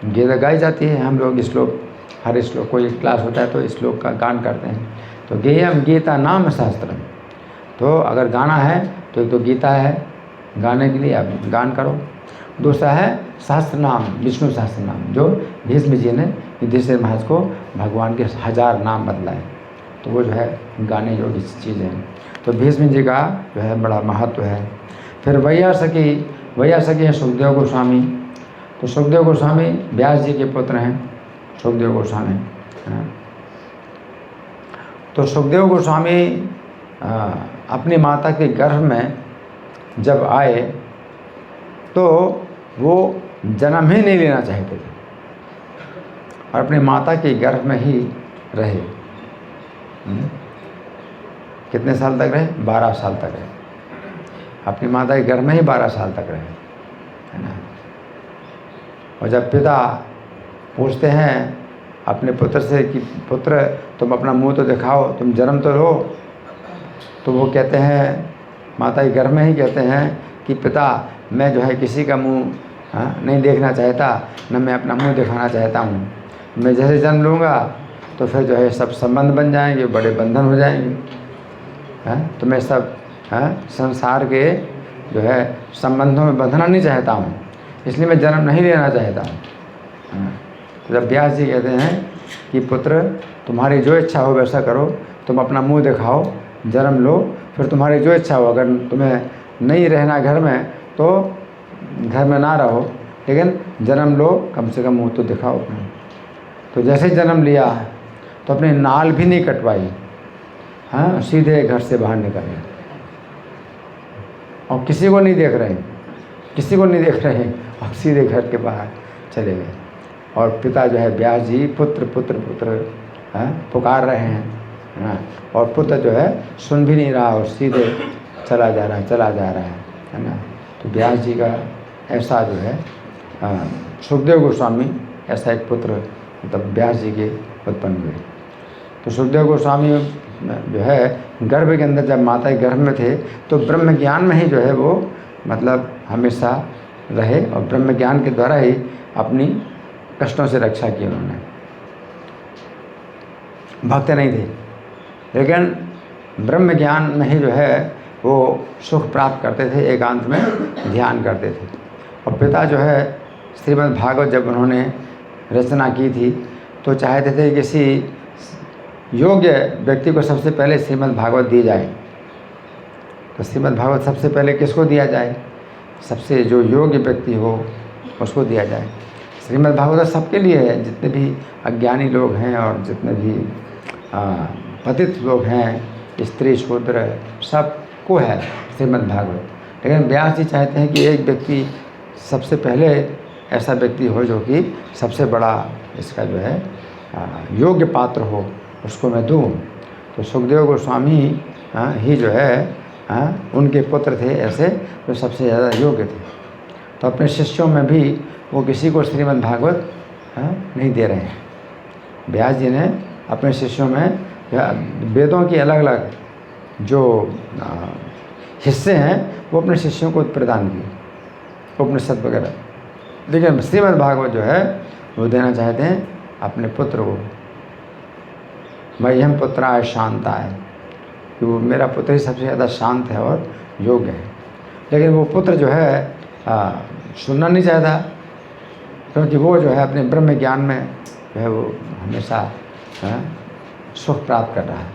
गीता गाई जाती है, हम लोग श्लोक, हर श्लोक कोई क्लास होता है तो श्लोक का गान करते हैं। तो गेयम गीता नाम शास्त्रम, तो अगर गाना है तो एक तो गीता है, गाने के लिए आप गान करो। दूसरा है सहस्त्र नाम, विष्णु सहस्त्र नाम, जो भीष्म जी ने युधिष्ठिर महाराज को भगवान के 1000 नाम बतलाए, तो वो जो है गाने योग्य चीज़ है। तो भीष्म जी का जो है बड़ा महत्व है। फिर वैयासकी है सुखदेव गोस्वामी। तो सुखदेव गोस्वामी व्यास जी के पुत्र हैं, सुखदेव गोस्वामी। तो सुखदेव गोस्वामी अपनी माता के गर्भ में जब आए तो वो जन्म ही नहीं लेना चाहते थे, और अपनी माता के गर्भ में ही रहे। कितने साल तक रहे? 12 साल तक रहे। अपनी माता के गर्भ में ही 12 साल तक रहे, है ना। और जब पिता पूछते हैं अपने पुत्र से कि पुत्र तुम अपना मुंह तो दिखाओ, तुम जन्म तो लो, तो वो कहते हैं, माता के गर्भ में ही कहते हैं कि पिता मैं जो है किसी का मुंह नहीं देखना चाहता, न मैं अपना मुंह दिखाना चाहता हूँ। मैं जैसे जन्म लूँगा तो फिर जो है सब संबंध बन जाएंगे, बड़े बंधन हो जाएंगे, तो मैं सब संसार के जो है संबंधों में बंधना नहीं चाहता हूँ, इसलिए मैं जन्म नहीं लेना चाहता हूँ। तो जब व्यास जी कहते हैं कि पुत्र तुम्हारी जो इच्छा हो वैसा करो, तुम अपना मुंह दिखाओ, जन्म लो, फिर तुम्हारी जो इच्छा हो, अगर तुम्हें नहीं रहना घर में तो घर में ना रहो, लेकिन जन्म लो, कम से कम मुँह तो दिखाओ अपना। तो जैसे जन्म लिया तो अपनी नाल भी नहीं कटवाई, सीधे घर से बाहर निकल गए, और किसी को नहीं देख रहे, और सीधे घर के बाहर चले गए। और पिता जो है व्यास जी पुत्र पुत्र पुत्र पुकार रहे हैं, और पुत्र जो है सुन भी नहीं रहा और सीधे चला जा रहा है ना। तो व्यास जी का ऐसा जो है सुखदेव गोस्वामी ऐसा एक पुत्र मतलब व्यास जी के उत्पन्न हुए। तो सुखदेव गोस्वामी जो है गर्भ के अंदर जब माता के गर्भ में थे तो ब्रह्म ज्ञान में ही जो है वो मतलब हमेशा रहे, और ब्रह्म ज्ञान के द्वारा ही अपनी कष्टों से रक्षा की उन्होंने। भक्त नहीं थे, लेकिन ब्रह्म ज्ञान में ही जो है वो सुख प्राप्त करते थे, एकांत में ध्यान करते थे। और पिता जो है श्रीमद् भागवत जब उन्होंने रचना की थी तो चाहते थे किसी योग्य व्यक्ति को सबसे पहले श्रीमद् भागवत दी जाए। तो श्रीमद् भागवत सबसे पहले किसको दिया जाए? सबसे जो योग्य व्यक्ति हो उसको दिया जाए। श्रीमद् भागवत सबके लिए है, जितने भी अज्ञानी लोग हैं और जितने भी पतित लोग हैं, स्त्री शूद्र, सबको है श्रीमद् भागवत। लेकिन व्यास जी चाहते हैं कि एक व्यक्ति सबसे पहले ऐसा व्यक्ति हो जो कि सबसे बड़ा इसका जो है योग्य पात्र हो, उसको मैं दूँ। तो सुखदेव गोस्वामी ही जो है उनके पुत्र थे ऐसे जो सबसे ज़्यादा योग्य थे। तो अपने शिष्यों में भी वो किसी को श्रीमद् भागवत नहीं दे रहे हैं। व्यास जी ने अपने शिष्यों में वेदों की अलग अलग जो हिस्से हैं वो अपने शिष्यों को प्रदान किए, उपनिषद वगैरह। लेकिन श्रीमद् भागवत जो है वो देना चाहते हैं अपने पुत्र को। मह्यम पुत्राय शांताय, कि वो मेरा पुत्र ही सबसे ज़्यादा शांत है और योग्य है। लेकिन वो पुत्र जो है सुनना नहीं चाहता, क्योंकि वो जो है अपने ब्रह्म ज्ञान में जो है वो हमेशा सुख प्राप्त कर रहा है।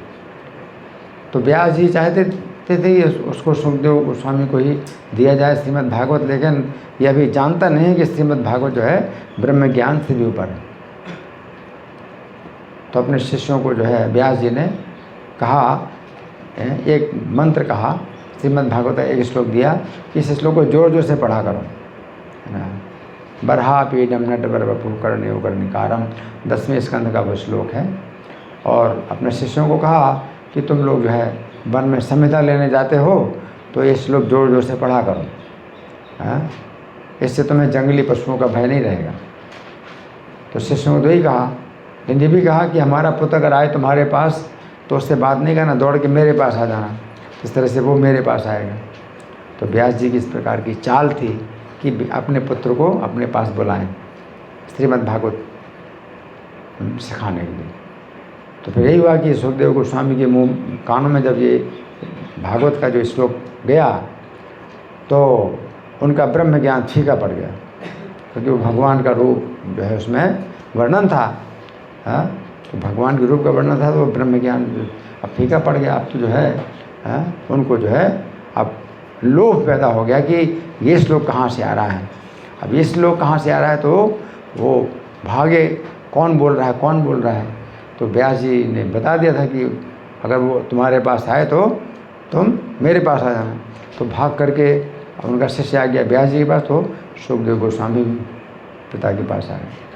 तो व्यास जी चाहते थे उसको सुखदेव गोस्वामी को ही दिया जाए श्रीमद् भागवत। लेकिन यह भी जानता नहीं कि श्रीमद् भागवत जो है ब्रह्म ज्ञान से भी ऊपर है। तो अपने शिष्यों को जो है व्यास जी ने कहा, एक मंत्र कहा, श्रीमद् भागवत का एक श्लोक दिया, इस श्लोक को जोर जोर से पढ़ा करो, है ना। बरहा पीडम नट बर बपु कर्ण्यो कर्णिकारम, 10वें स्कंध का वो श्लोक है। और अपने शिष्यों को कहा कि तुम लोग जो है वन में संहिता लेने जाते हो तो ये श्लोक जोर जोर से पढ़ा करो, इससे तुम्हें जंगली पशुओं का भय नहीं रहेगा। तो शिष्यों को तो ही कहा, लेकिन ये भी कहा कि हमारा पुत्र अगर आए तुम्हारे पास तो उससे बात नहीं करना, दौड़ के मेरे पास आ जाना, इस तरह से वो मेरे पास आएगा। तो व्यास जी की इस प्रकार की चाल थी कि अपने पुत्र को अपने पास बुलाएं श्रीमद् भागवत सिखाने के लिए। तो फिर यही हुआ कि सुखदेव गोस्वामी के मुँह कानों में जब ये भागवत का जो श्लोक गया तो उनका ब्रह्म ज्ञान फीका पड़ गया, क्योंकि वो भगवान का रूप जो है उसमें वर्णन था। तो भगवान के रूप का वर्णन था, तो वो ब्रह्म ज्ञान अब फीका पड़ गया। अब तो जो है उनको जो है अब लोभ पैदा हो गया कि ये श्लोक कहाँ से आ रहा है, अब ये श्लोक कहाँ से आ रहा है। तो वो भागे, कौन बोल रहा है, कौन बोल रहा है। तो व्यास जी ने बता दिया था कि अगर वो तुम्हारे पास आए तो तुम मेरे पास आ जाना। तो भाग करके उनका शिष्य आ गया व्यास जी के पास, तो सुखदेव गोस्वामी पिता के पास आ गए।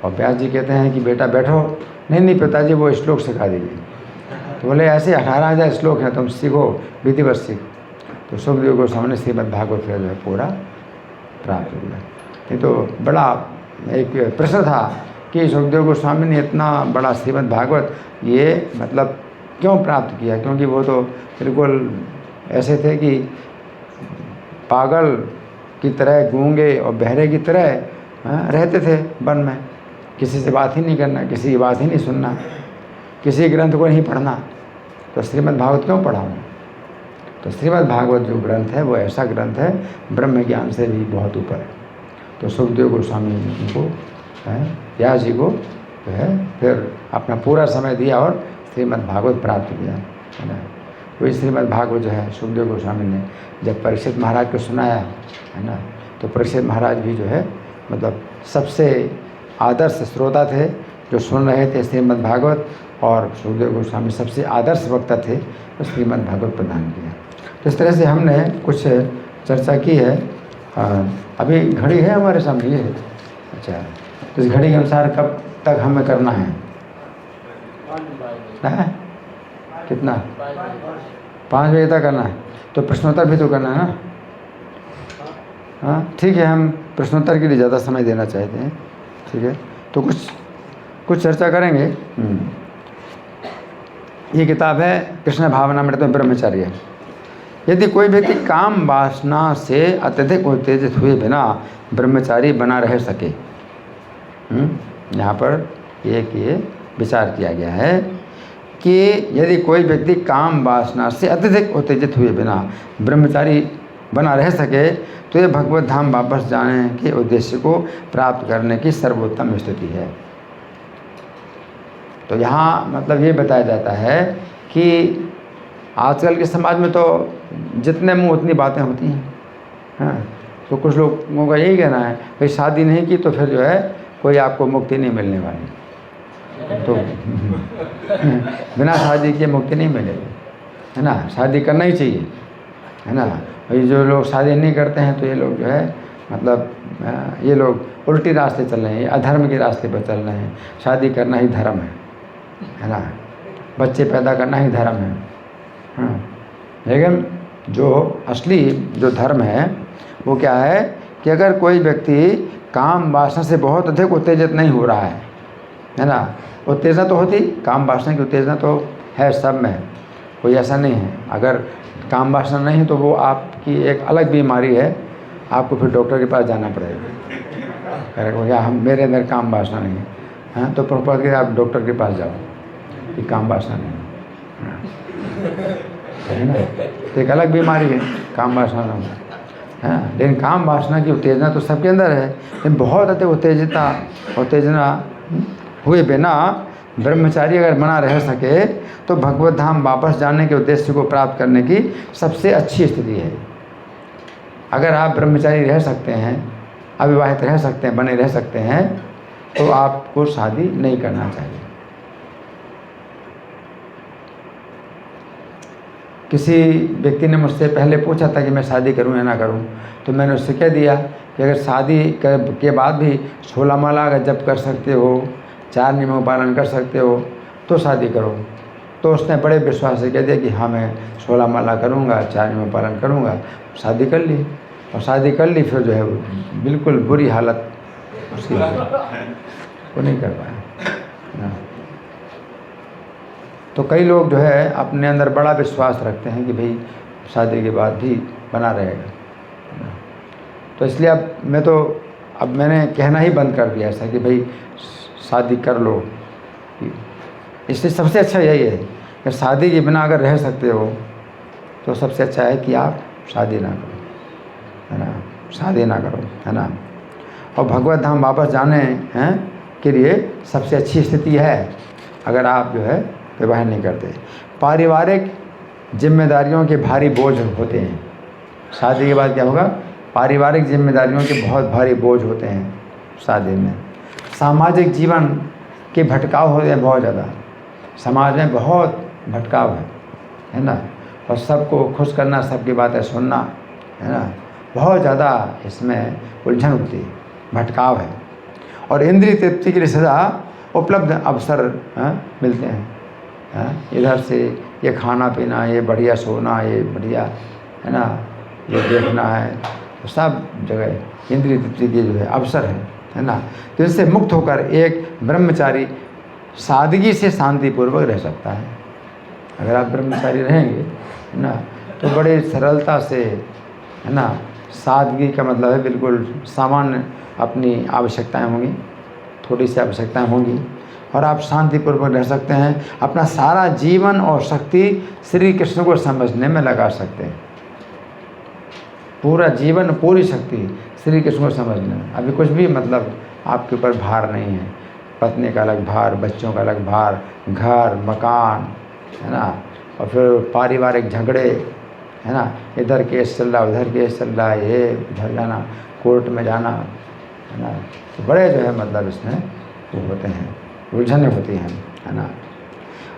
और व्यास जी कहते हैं कि बेटा बैठो। नहीं पिताजी वो श्लोक सिखा दीजिए। तो बोले ऐसे 18,000 श्लोक हैं, तुम सीखो, विधिवत सीख। तो सुखदेव गोस्वामी ने श्रीमद् भागवत जो है पूरा प्राप्त हो गया। ये तो बड़ा एक प्रश्न था कि सुखदेव गोस्वामी ने इतना बड़ा श्रीमद् भागवत ये मतलब क्यों प्राप्त किया, क्योंकि वो तो बिल्कुल ऐसे थे कि पागल की तरह, गूंगे और बहरे की तरह रहते थे वन में। किसी से बात ही नहीं करना, किसी की बात ही नहीं सुनना, किसी ग्रंथ को नहीं पढ़ना। तो श्रीमद् भागवत क्यों पढ़ा हूँ? तो श्रीमद् भागवत जो ग्रंथ है वो ऐसा ग्रंथ है ब्रह्म ज्ञान से भी बहुत ऊपर है। तो सुखदेव गोस्वामी उनको व्यास जी को जो है फिर अपना पूरा समय दिया और श्रीमद् भागवत प्राप्त किया, है ना। वही श्रीमद् भागवत जो है सुखदेव गोस्वामी ने जब परीक्षित महाराज को सुनाया, है ना, तो परीक्षित महाराज भी जो है मतलब सबसे आदर्श श्रोता थे जो सुन रहे थे श्रीमद् भागवत, और सुखदेव गोस्वामी सबसे आदर्श वक्ता थे तो श्रीमद् भागवत प्रदान किया। तो इस तरह से हमने कुछ चर्चा की है। अभी घड़ी है हमारे सामने ये, अच्छा, तो इस घड़ी के अनुसार कब तक हमें करना है? कितना? 5 बजे तक करना है। तो प्रश्नोत्तर भी तो करना है ना। हाँ ठीक है, हम प्रश्नोत्तर के लिए ज़्यादा समय देना चाहते हैं, ठीक है। तो कुछ चर्चा करेंगे। ये किताब है कृष्ण भावनामृत में ब्रह्मचर्य। यदि कोई व्यक्ति काम वासना से अत्यधिक उत्तेजित हुए बिना ब्रह्मचारी बना रह सके, यहाँ पर ये विचार किया गया है कि यदि कोई व्यक्ति काम वासना से अत्यधिक उत्तेजित हुए बिना ब्रह्मचारी बना रह सके तो ये भगवत धाम वापस जाने के उद्देश्य को प्राप्त करने की सर्वोत्तम स्थिति है। तो यहाँ मतलब ये बताया जाता है कि आजकल के समाज में तो जितने मुँह उतनी बातें होती हैं। हाँ, तो कुछ लोगों का यही कहना है भाई शादी नहीं की तो फिर जो है कोई आपको मुक्ति नहीं मिलने वाली, तो बिना शादी के मुक्ति नहीं मिलेगी, है ना। शादी करना ही चाहिए, है ना। भाई जो लोग शादी नहीं करते हैं तो ये लोग जो है मतलब ये लोग उल्टी रास्ते चल रहे हैं, अधर्म के रास्ते पर चल रहे हैं। शादी करना ही धर्म है ना। बच्चे पैदा करना ही धर्म है। हाँ, लेकिन जो असली जो धर्म है वो क्या है कि अगर कोई व्यक्ति काम वासना से बहुत अधिक उत्तेजित नहीं हो रहा है ना। उत्तेजना तो होती, काम वासना की उत्तेजना तो है सब में, कोई ऐसा नहीं है। अगर काम वासना नहीं है तो वो आपकी एक अलग बीमारी है, आपको फिर डॉक्टर के पास जाना पड़ेगा। अगर हम मेरे अंदर काम वासना नहीं है, हाँ, तो प्रॉपर के आप डॉक्टर के पास जाओ कि काम वासना नहीं है ना। तो एक अलग बीमारी है काम वासना ना हो। हाँ, लेकिन काम वासना की उत्तेजना तो सबके अंदर है, लेकिन बहुत अधिक उत्तेजना हुए बिना ब्रह्मचारी अगर बना रह सके तो भगवत धाम वापस जाने के उद्देश्य को प्राप्त करने की सबसे अच्छी स्थिति है। अगर आप ब्रह्मचारी रह सकते हैं, अविवाहित रह सकते हैं, बने रह सकते हैं, तो आपको शादी नहीं करना चाहिए। किसी व्यक्ति ने मुझसे पहले पूछा था कि मैं शादी करूं या ना करूं, तो मैंने उससे कह दिया कि अगर शादी के बाद भी 16 माला अगर जप कर सकते हो, 4 नियमों का पालन कर सकते हो तो शादी करो। तो उसने बड़े विश्वास से कह दिया कि हाँ मैं 16 माला करूँगा, 4 नियमों का पालन करूँगा। शादी कर ली, और शादी कर ली फिर जो है बिल्कुल बुरी हालत उसकी वो नहीं कर पाया। तो कई लोग जो है अपने अंदर बड़ा विश्वास रखते हैं कि भाई शादी के बाद भी बना रहेगा। तो इसलिए अब मैंने कहना ही बंद कर दिया ऐसा कि भाई शादी कर लो। इसलिए सबसे अच्छा यही है कि शादी के बिना अगर रह सकते हो तो सबसे अच्छा है कि आप शादी ना करो, है ना। शादी ना करो, है ना। और भगवत धाम वापस जाने हैं के लिए सबसे अच्छी स्थिति है अगर आप जो है विवाह नहीं करते। पारिवारिक जिम्मेदारियों के भारी बोझ होते हैं। शादी के बाद क्या होगा, पारिवारिक जिम्मेदारियों के बहुत भारी बोझ होते हैं शादी में। सामाजिक जीवन के भटकाव होते हैं बहुत ज़्यादा, समाज में बहुत भटकाव है ना। और सबको खुश करना, सबकी बातें सुनना, है ना, बहुत ज़्यादा इसमें उलझन होती है, भटकाव है। और इंद्रिय तृप्ति के लिए सदा उपलब्ध अवसर मिलते हैं। इधर से ये खाना पीना, ये बढ़िया सोना, ये बढ़िया, है ना, ये देखना है, तो सब जगह इंद्रिय तृप्ति के जो है अवसर है ना। तो इससे मुक्त होकर एक ब्रह्मचारी सादगी से शांतिपूर्वक रह सकता है। अगर आप ब्रह्मचारी रहेंगे, है ना, तो बड़े सरलता से, है ना, सादगी का मतलब है बिल्कुल सामान्य अपनी आवश्यकताएं होंगी, थोड़ी सी आवश्यकताएं होंगी, और आप शांतिपूर्वक रह सकते हैं। अपना सारा जीवन और शक्ति श्री कृष्ण को समझने में लगा सकते हैं। पूरा जीवन, पूरी शक्ति श्री कृष्ण को समझने में। अभी कुछ भी मतलब आपके ऊपर भार नहीं है। पत्नी का अलग भार, बच्चों का अलग भार, घर मकान, है ना, और फिर पारिवारिक झगड़े, है ना, इधर केस चल रहा, उधर केस चल रहा है, ये उधर जाना, कोर्ट में जाना, है ना। तो बड़े जो है मतलब इसमें वो होते हैं, उलझने होती हैं, है ना।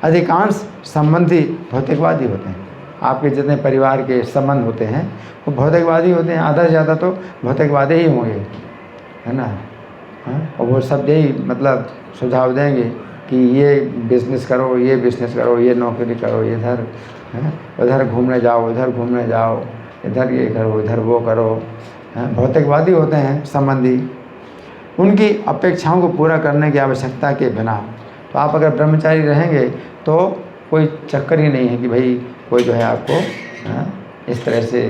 अधिकांश संबंधी भौतिकवादी होते हैं। आपके जितने परिवार के संबंध होते हैं वो भौतिकवादी होते हैं, आधा से ज़्यादा तो भौतिकवादी ही होंगे, है ना। और वो सब यही मतलब सुझाव देंगे कि ये बिज़नेस करो, ये बिज़नेस करो, ये नौकरी करो, इधर उधर घूमने जाओ, उधर घूमने जाओ, इधर ये करो, इधर वो करो। भौतिकवादी होते हैं संबंधी। उनकी अपेक्षाओं को पूरा करने की आवश्यकता के बिना तो आप अगर ब्रह्मचारी रहेंगे तो कोई चक्कर ही नहीं है कि भाई कोई जो है आपको इस तरह से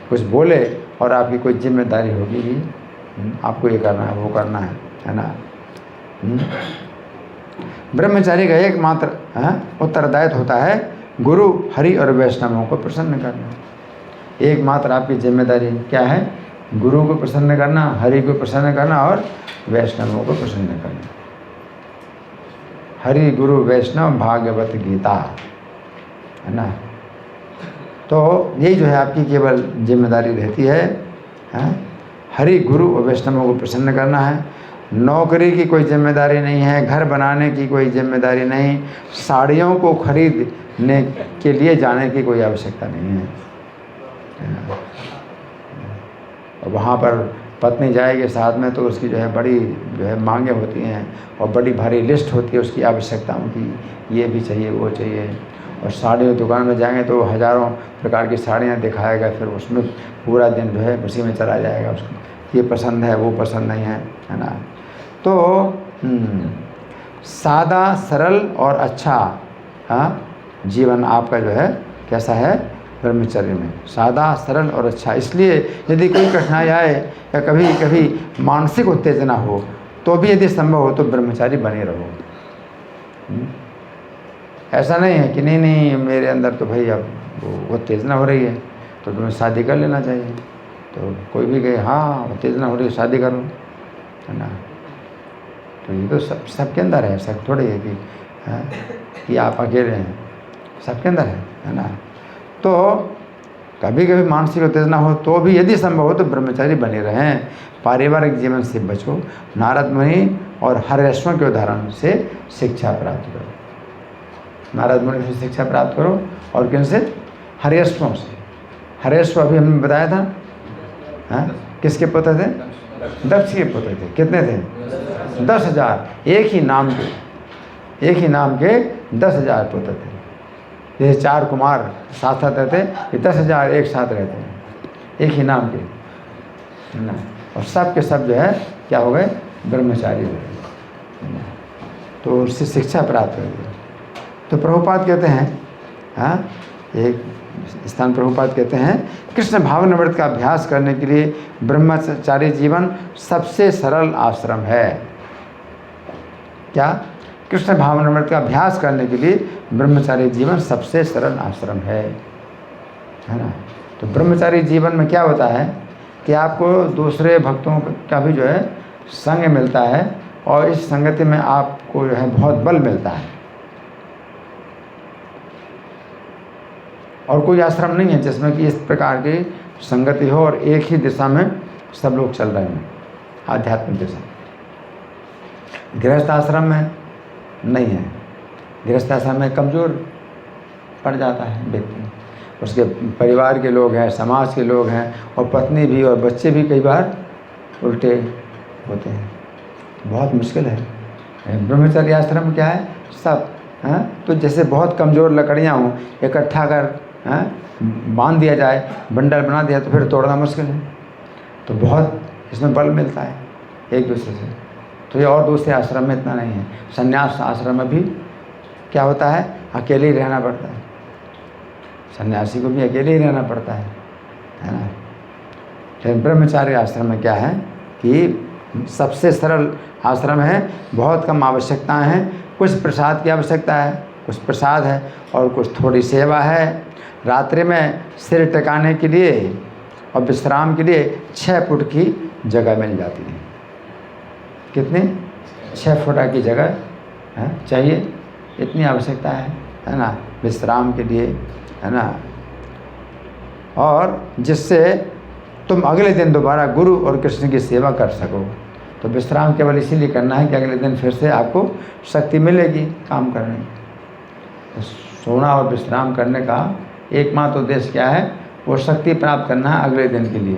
कुछ बोले और आपकी कोई जिम्मेदारी होगी कि आपको ये करना है, वो करना है ना। ब्रह्मचारी का एकमात्र उत्तरदायित्व होता है गुरु, हरि और वैष्णवों को प्रसन्न करना। एकमात्र आपकी जिम्मेदारी क्या है, गुरु को प्रसन्न करना, हरि को प्रसन्न करना और वैष्णवों को प्रसन्न करना। हरि गुरु वैष्णव भागवत गीता, है ना। तो यही जो है आपकी केवल जिम्मेदारी रहती है, हरि गुरु और वैष्णवों को प्रसन्न करना है। नौकरी की कोई जिम्मेदारी नहीं है, घर बनाने की कोई जिम्मेदारी नहीं, साड़ियों को खरीदने के लिए जाने की कोई आवश्यकता नहीं है। और वहाँ पर पत्नी जाएगी साथ में तो उसकी जो है बड़ी जो है मांगे होती हैं और बड़ी भारी लिस्ट होती है उसकी आवश्यकताओं की, ये भी चाहिए वो चाहिए। और साड़ी दुकान में जाएंगे तो हज़ारों प्रकार की साड़ियाँ दिखाएगा, फिर उसमें पूरा दिन जो है उसी में चला जाएगा, उसको ये पसंद है वो पसंद नहीं है ना। तो सादा सरल और अच्छा जीवन आपका जो है कैसा है ब्रह्मचर्य में, सादा सरल और अच्छा। इसलिए यदि कोई कठिनाई आए या कभी कभी मानसिक उत्तेजना हो तो भी यदि संभव हो तो ब्रह्मचारी बने रहो। ऐसा नहीं है कि नहीं मेरे अंदर तो भाई अब वो उत्तेजना हो रही है तो तुम्हें शादी कर लेना चाहिए, तो कोई भी कहे हाँ उत्तेजना हो रही है शादी करो, है ना। तो ये तो सबके अंदर है, सब थोड़े है कि आप अकेले हैं, सबके अंदर है ना। तो कभी कभी मानसिक उत्तेजना हो तो भी यदि संभव हो तो ब्रह्मचारी बने रहें, पारिवारिक जीवन से बचो, नारद मुनि और हर्षों के उदाहरण से शिक्षा प्राप्त करो। नारद मुनि से शिक्षा प्राप्त करो और किन से? हर्षों से। हर्ष अभी हमने बताया था, किसके पुत्र थे? दक्ष के पुत्र थे। कितने थे? 10,000। एक ही नाम के 10,000 पुत्र थे। जैसे 4 कुमार साथ साथ रहते, ये 10,000 एक साथ रहते हैं, एक ही नाम के, है ना। और सब के सब जो है क्या हो गए? ब्रह्मचारी हो गए। तो उससे शिक्षा प्राप्त हो गई। तो प्रभुपाद कहते हैं, एक स्थान प्रभुपाद कहते हैं, कृष्ण भावनामृत का अभ्यास करने के लिए ब्रह्मचारी जीवन सबसे सरल आश्रम है। क्या? कृष्ण भावनामृत का अभ्यास करने के लिए ब्रह्मचारी जीवन सबसे सरल आश्रम है ना। तो ब्रह्मचारी जीवन में क्या होता है कि आपको दूसरे भक्तों का भी जो है संग मिलता है और इस संगति में आपको जो है बहुत बल मिलता है। और कोई आश्रम नहीं है जिसमें कि इस प्रकार की संगति हो और एक ही दिशा में सब लोग चल रहे हैं, आध्यात्मिक दिशा। गृहस्थ आश्रम में नहीं है। गृहस्थ आश्रम में कमज़ोर पड़ जाता है व्यक्ति, उसके परिवार के लोग हैं, समाज के लोग हैं और पत्नी भी और बच्चे भी कई बार उल्टे होते हैं, बहुत मुश्किल है। ब्रह्मचर्य आश्रम क्या है? सब तो जैसे बहुत कमज़ोर लकड़ियाँ हों, इकट्ठा कर बांध दिया जाए, बंडल बना दिया तो फिर तोड़ना मुश्किल है। तो बहुत इसमें बल मिलता है एक दूसरे से। तो ये और दूसरे आश्रम में इतना नहीं है। संन्यास आश्रम में भी क्या होता है? अकेले ही रहना पड़ता है, सन्यासी को भी अकेले ही रहना पड़ता है ना। लेकिन ब्रह्मचार्य आश्रम में क्या है कि सबसे सरल आश्रम है, बहुत कम आवश्यकताएं हैं। कुछ प्रसाद की आवश्यकता है, कुछ प्रसाद है और कुछ थोड़ी सेवा है। रात्रि में सिर टिकाने के लिए और विश्राम के लिए 6 फुट की जगह मिल जाती है। कितनी? 6 फुट की जगह चाहिए, इतनी आवश्यकता है ना, विश्राम के लिए, है ना। और जिससे तुम अगले दिन दोबारा गुरु और कृष्ण की सेवा कर सको। तो विश्राम केवल इसीलिए करना है कि अगले दिन फिर से आपको शक्ति मिलेगी काम करने की। तो सोना और विश्राम करने का एकमात्र उद्देश्य क्या है? वो शक्ति प्राप्त करना है अगले दिन के लिए,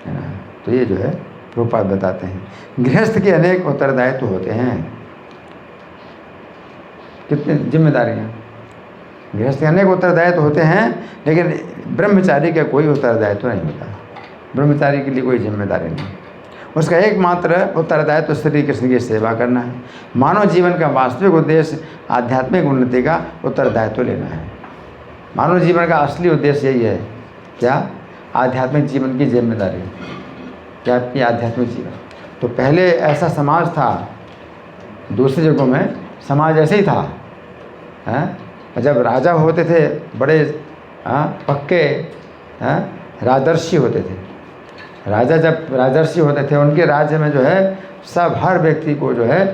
है ना। तो ये जो है प्रभुपाद बताते हैं। गृहस्थ के अनेक उत्तरदायित्व होते हैं। कितनी जिम्मेदारियाँ? गृहस्थ के अनेक उत्तरदायित्व होते हैं, लेकिन ब्रह्मचारी का कोई उत्तरदायित्व नहीं होता। ब्रह्मचारी के लिए कोई जिम्मेदारी नहीं। उसका एकमात्र उत्तरदायित्व श्री कृष्ण की सेवा करना है। मानव जीवन का वास्तविक उद्देश्य आध्यात्मिक उन्नति का उत्तरदायित्व लेना है। मानव जीवन का असली उद्देश्य यही है। क्या? आध्यात्मिक जीवन की जिम्मेदारी। क्या आपकी आध्यात्मिक जीवन? तो पहले ऐसा समाज था, दूसरी जगहों में समाज ऐसे ही था, जब राजा होते थे बड़े पक्के राजर्षि होते थे। राजा जब राजर्षि होते थे, उनके राज्य में जो है सब हर व्यक्ति को जो है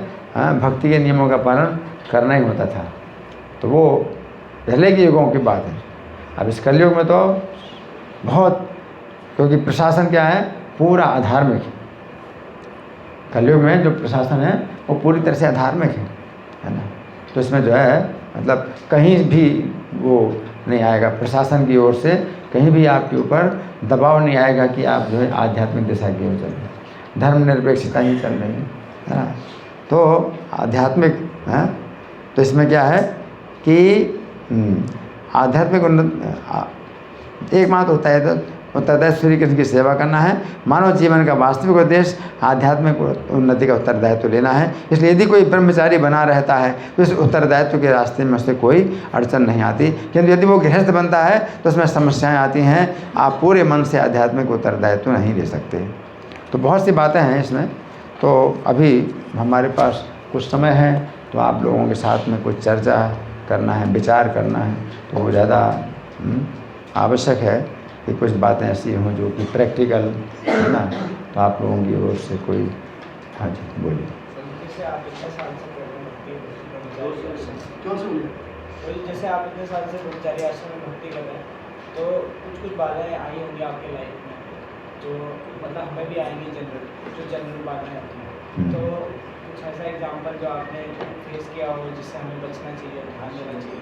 भक्ति के नियमों का पालन करना ही होता था। तो वो पहले के युगों की बात है। अब इस कलयुग में तो बहुत, क्योंकि प्रशासन क्या है, पूरा अधार्मिक है। कलयुग में जो प्रशासन है वो पूरी तरह से अधार्मिक है ना। तो इसमें जो है मतलब कहीं भी वो नहीं आएगा, प्रशासन की ओर से कहीं भी आपके ऊपर दबाव नहीं आएगा कि आप जो है आध्यात्मिक दिशा की ओर चल रहे हैं। धर्मनिरपेक्षता ही चल रही है ना। तो आध्यात्मिक है, तो इसमें क्या है कि आध्यात्मिक एकमात्र होता है तो उत्तरदायी श्री कृष्ण की सेवा करना है। मानव जीवन का वास्तविक उद्देश्य आध्यात्मिक उन्नति का उत्तरदायित्व लेना है। इसलिए यदि कोई ब्रह्मचारी बना रहता है तो इस उत्तरदायित्व के रास्ते में उससे कोई अड़चन नहीं आती, किंतु यदि वो गृहस्थ बनता है तो उसमें समस्याएं आती हैं। आप पूरे मन से आध्यात्मिक उत्तरदायित्व नहीं ले सकते। तो बहुत सी बातें हैं इसमें। तो अभी हमारे पास कुछ समय है, तो आप लोगों के साथ में कुछ चर्चा करना है, विचार करना है, तो वो ज़्यादा आवश्यक है कि कुछ बातें ऐसी हों जो कि प्रैक्टिकल है ना। तो आप लोगों की ओर से कोई, हाँ जी बोलिए। जैसे आप इतने साल से ब्रह्मचारी आश्रम में भक्ति कर रहे हैं, तो कुछ बाधाएं आई होंगी आपके लाइफ में, तो मतलब हमें भी आएंगी जनरल बाधाएं आती हैं। तो कुछ ऐसा एग्जाम्पल जो आपने फेस किया हो जिससे हमें बचना चाहिए, ध्यान देना चाहिए।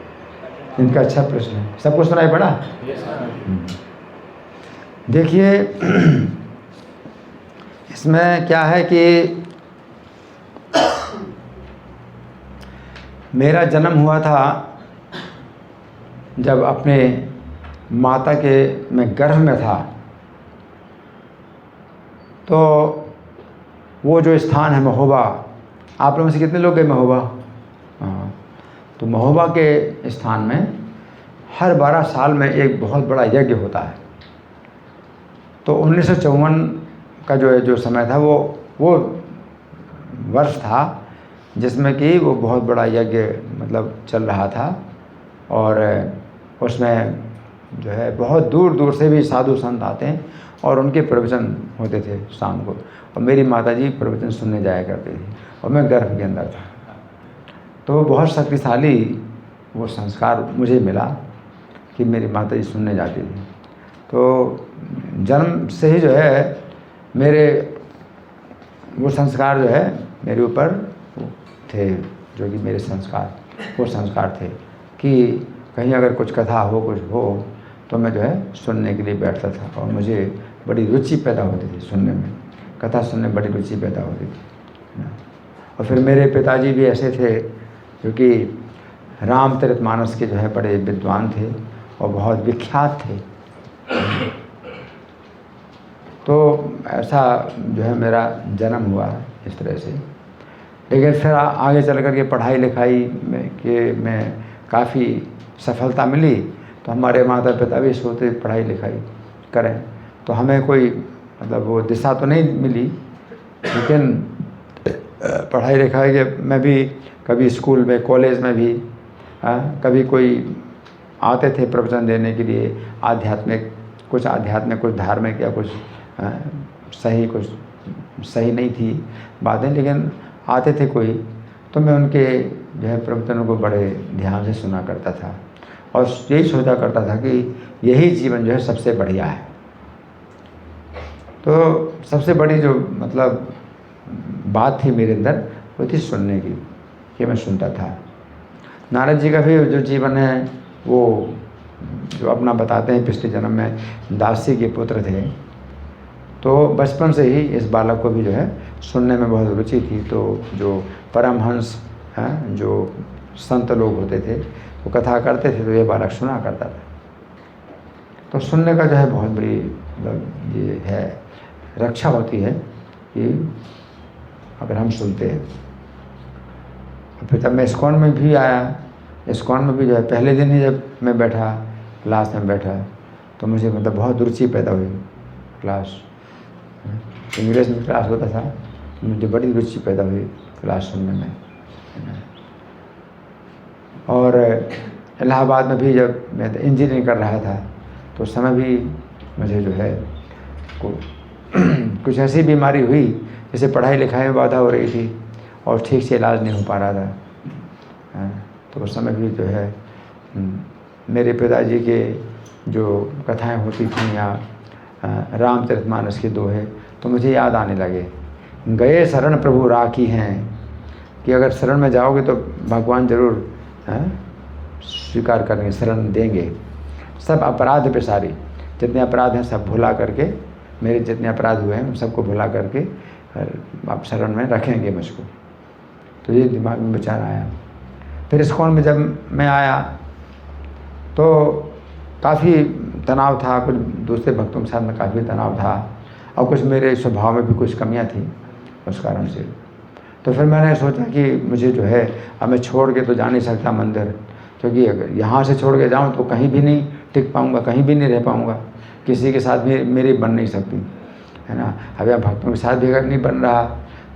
इनका अच्छा प्रश्न है। सबको सुनाई पड़ा? देखिए इसमें क्या है कि मेरा जन्म हुआ था जब अपने माता के मैं गर्भ में था। तो वो जो स्थान है महोबा, आप लोगों में से कितने लोग गए महोबा? हाँ, तो महोबा के स्थान में हर 12 साल में एक बहुत बड़ा यज्ञ होता है। तो 1954 का जो समय था वो वर्ष था जिसमें कि वो बहुत बड़ा यज्ञ मतलब चल रहा था। और उसमें जो है बहुत दूर दूर से भी साधु संत आते हैं और उनके प्रवचन होते थे शाम को, और मेरी माताजी प्रवचन सुनने जाया करती थी और मैं गर्भ के अंदर था। तो बहुत शक्तिशाली वो संस्कार मुझे मिला कि मेरी माताजी सुनने जाती थी। तो जन्म से ही जो है मेरे वो संस्कार जो है मेरे ऊपर थे, जो कि मेरे संस्कार वो संस्कार थे कि कहीं अगर कुछ कथा हो कुछ हो तो मैं जो है सुनने के लिए बैठता था, और मुझे बड़ी रुचि पैदा होती थी सुनने में, कथा सुनने में बड़ी रुचि पैदा होती थी। और फिर मेरे पिताजी भी ऐसे थे क्योंकि रामचरितमानस के जो है बड़े विद्वान थे और बहुत विख्यात थे। तो ऐसा जो है मेरा जन्म हुआ इस तरह से। लेकिन फिर आगे चल कर के पढ़ाई लिखाई में काफ़ी सफलता मिली, तो हमारे माता पिता भी सोचते पढ़ाई लिखाई करें, तो हमें कोई मतलब वो दिशा तो नहीं मिली। लेकिन पढ़ाई लिखाई के में भी कभी स्कूल में कॉलेज में भी कभी कोई आते थे प्रवचन देने के लिए, आध्यात्मिक कुछ धार्मिक या कुछ सही नहीं थी बातें, लेकिन आते थे कोई, तो मैं उनके जो है प्रवचनों को बड़े ध्यान से सुना करता था और यही सोचा करता था कि यही जीवन जो है सबसे बढ़िया है। तो सबसे बड़ी जो मतलब बात थी मेरे अंदर वो थी सुनने की, कि मैं सुनता था। नारद जी का भी जो जीवन है वो जो अपना बताते हैं, पिछले जन्म में दासी के पुत्र थे, तो बचपन से ही इस बालक को भी जो है सुनने में बहुत रुचि थी। तो जो परमहंस हैं, जो संत लोग होते थे, वो कथा करते थे तो ये बालक सुना करता था। तो सुनने का जो है बहुत बड़ी मतलब ये है रक्षा होती है कि अगर हम सुनते हैं। फिर तब मैं इस्कॉन में भी आया। इस्कॉन में भी जो है पहले दिन ही जब मैं बैठा क्लास में बैठा तो मुझे मतलब बहुत रुचि पैदा हुई। क्लास इंग्लिश में क्लास होता था, मुझे बड़ी रुचि पैदा हुई क्लास सुनने में। और इलाहाबाद में भी जब मैं इंजीनियरिंग कर रहा था तो उस समय भी मुझे जो है कुछ ऐसी बीमारी हुई जैसे पढ़ाई लिखाई में बाधा हो रही थी और ठीक से इलाज नहीं हो पा रहा था। तो उस समय भी जो है मेरे पिताजी के जो कथाएं होती थीं या रामचरितमानस के दोहे, तो मुझे याद आने लगे। गए शरण प्रभु राखी हैं, कि अगर शरण में जाओगे तो भगवान जरूर स्वीकार करेंगे, शरण देंगे। सब अपराध पे सारी जितने अपराध हैं सब भुला करके, मेरे जितने अपराध हुए हैं उन सबको भुला करके आप शरण में रखेंगे मुझको। तो ये दिमाग में विचार आया। फिर इस्कॉन में जब मैं आया तो काफ़ी तनाव था, कुछ दूसरे भक्तों के साथ में काफ़ी तनाव था, और कुछ मेरे स्वभाव में भी कुछ कमियां थी उस कारण से। तो फिर मैंने सोचा कि मुझे जो है अब मैं छोड़ के तो जा नहीं सकता मंदिर, क्योंकि अगर यहाँ से छोड़ के जाऊँ तो कहीं भी नहीं टिक पाऊँगा, कहीं भी नहीं रह पाऊँगा, किसी के साथ भी मेरी बन नहीं सकती, है ना। अब यहाँ भक्तों के साथ भी अगर नहीं बन रहा